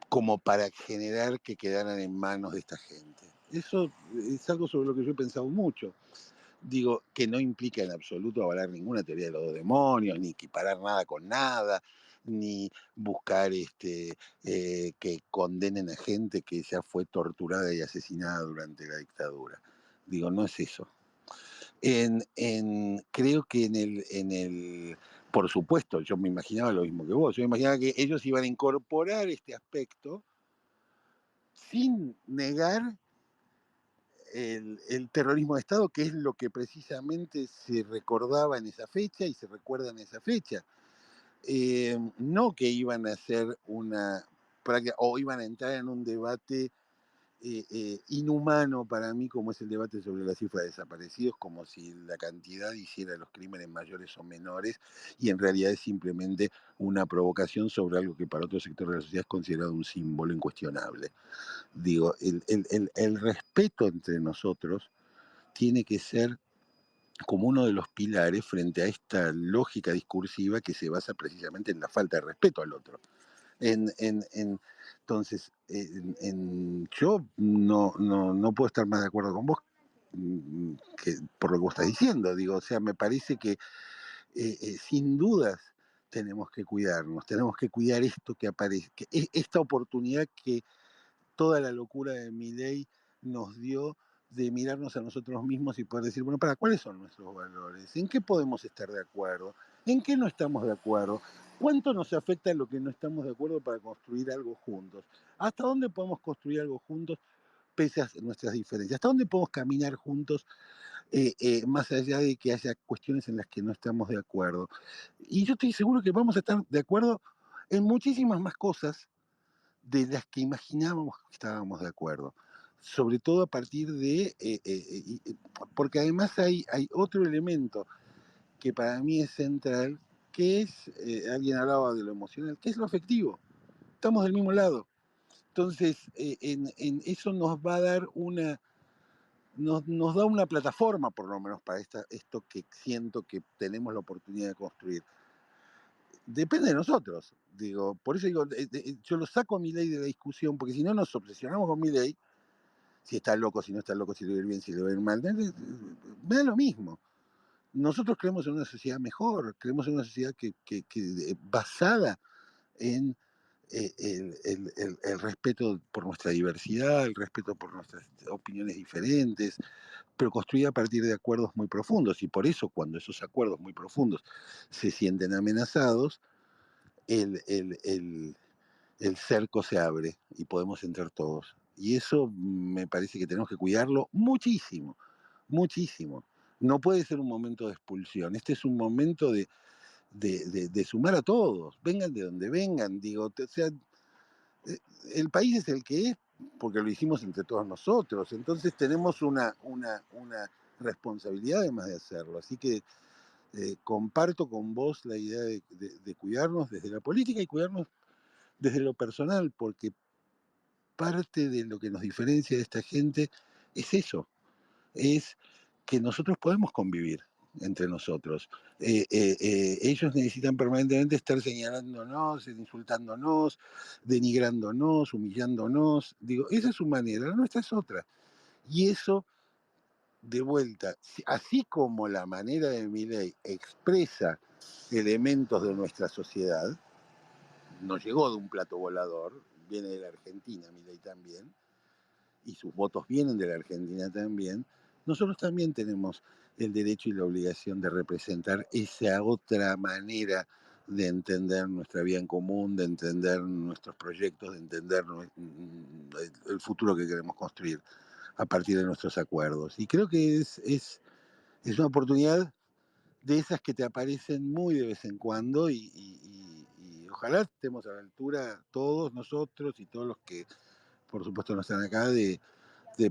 como para generar que quedaran en manos de esta gente. Eso es algo sobre lo que yo he pensado mucho. digo, que no implica en absoluto avalar ninguna teoría de los dos demonios, ni equiparar nada con nada, ni buscar que condenen a gente que ya fue torturada y asesinada durante la dictadura. Digo, no es eso. Creo que por supuesto, yo me imaginaba lo mismo que vos, yo me imaginaba que ellos iban a incorporar este aspecto sin negar el terrorismo de Estado, que es lo que precisamente se recordaba en esa fecha y se recuerda en esa fecha. No que iban a hacer una práctica o iban a entrar en un debate inhumano para mí, como es el debate sobre la cifra de desaparecidos, como si la cantidad hiciera los crímenes mayores o menores, y en realidad es simplemente una provocación sobre algo que para otro sector de la sociedad es considerado un símbolo incuestionable. Digo, el respeto entre nosotros tiene que ser como uno de los pilares frente a esta lógica discursiva que se basa precisamente en la falta de respeto al otro. Entonces, yo no puedo estar más de acuerdo con vos que por lo que vos estás diciendo. Digo, o sea, me parece que sin dudas tenemos que cuidarnos, tenemos que cuidar esto que aparece, esta oportunidad que toda la locura de Milei nos dio de mirarnos a nosotros mismos y poder decir, bueno, ¿cuáles son nuestros valores? ¿En qué podemos estar de acuerdo? ¿En qué no estamos de acuerdo? ¿Cuánto nos afecta lo que no estamos de acuerdo para construir algo juntos? ¿Hasta dónde podemos construir algo juntos pese a nuestras diferencias? ¿Hasta dónde podemos caminar juntos más allá de que haya cuestiones en las que no estamos de acuerdo? Y yo estoy seguro que vamos a estar de acuerdo en muchísimas más cosas de las que imaginábamos que estábamos de acuerdo, sobre todo a partir de, porque además hay otro elemento que para mí es central, que es, alguien hablaba de lo emocional, que es lo afectivo, estamos del mismo lado. Entonces, en eso nos va a dar nos da una plataforma, por lo menos, para esto que siento que tenemos la oportunidad de construir. Depende de nosotros, digo, por eso digo, yo lo saco a Milei de la discusión, porque si no nos obsesionamos con Milei, si está loco, si no está loco, si le va a ir bien, si le va a ir mal, me da lo mismo. Nosotros creemos en una sociedad mejor, creemos en una sociedad que basada en el respeto por nuestra diversidad, el respeto por nuestras opiniones diferentes, pero construida a partir de acuerdos muy profundos. Y por eso cuando esos acuerdos muy profundos se sienten amenazados, el cerco se abre y podemos entrar todos. Y eso me parece que tenemos que cuidarlo muchísimo, muchísimo. No puede ser un momento de expulsión, este es un momento de sumar a todos, vengan de donde vengan, digo, o sea, el país es el que es porque lo hicimos entre todos nosotros, entonces tenemos una responsabilidad además de hacerlo, así que comparto con vos la idea de cuidarnos desde la política y cuidarnos desde lo personal, porque parte de lo que nos diferencia de esta gente es eso, es que nosotros podemos convivir entre nosotros. Ellos necesitan permanentemente estar señalándonos, insultándonos, denigrándonos, humillándonos. Digo, esa es su manera, la nuestra es otra. Y eso, de vuelta, así como la manera de Milei expresa elementos de nuestra sociedad, no llegó de un plato volador, viene de la Argentina, Milei también, y sus votos vienen de la Argentina también, nosotros también tenemos el derecho y la obligación de representar esa otra manera de entender nuestra vida en común, de entender nuestros proyectos, de entender el futuro que queremos construir a partir de nuestros acuerdos. Y creo que es una oportunidad de esas que te aparecen muy de vez en cuando y ojalá estemos a la altura todos nosotros y todos los que por supuesto no están acá de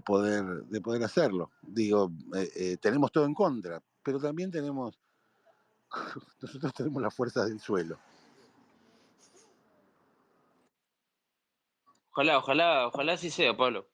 poder hacerlo. Digo, tenemos todo en contra, pero también nosotros tenemos las fuerzas del suelo. Ojalá así sea, Pablo.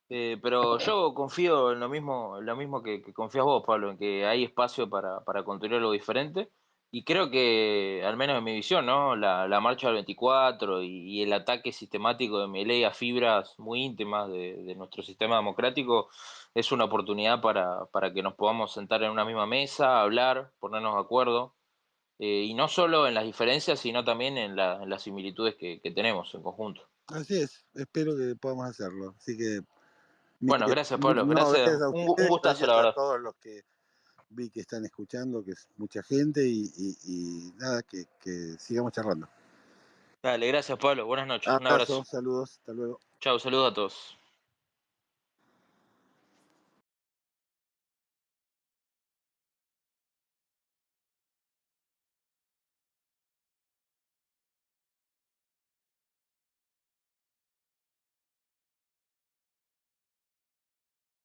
Pero yo confío en lo mismo que confías vos, Pablo, en que hay espacio para construir algo diferente Y creo que, al menos en mi visión, ¿no? La marcha del 24 y el ataque sistemático de Milei a fibras muy íntimas de nuestro sistema democrático es una oportunidad para que nos podamos sentar en una misma mesa, hablar, ponernos de acuerdo, y no solo en las diferencias, sino también en las similitudes que tenemos en conjunto. Así es, espero que podamos hacerlo. Así que, Bueno, gracias, Pablo. no, Gracias. gracias a Un ustedes, gustazo, la gracias a verdad. todos los que vi que están escuchando, que es mucha gente, y nada, que sigamos charlando. Dale, gracias, Pablo. Buenas noches. Un Abrazo, abrazo. saludos, hasta luego. Chao, saludos a todos.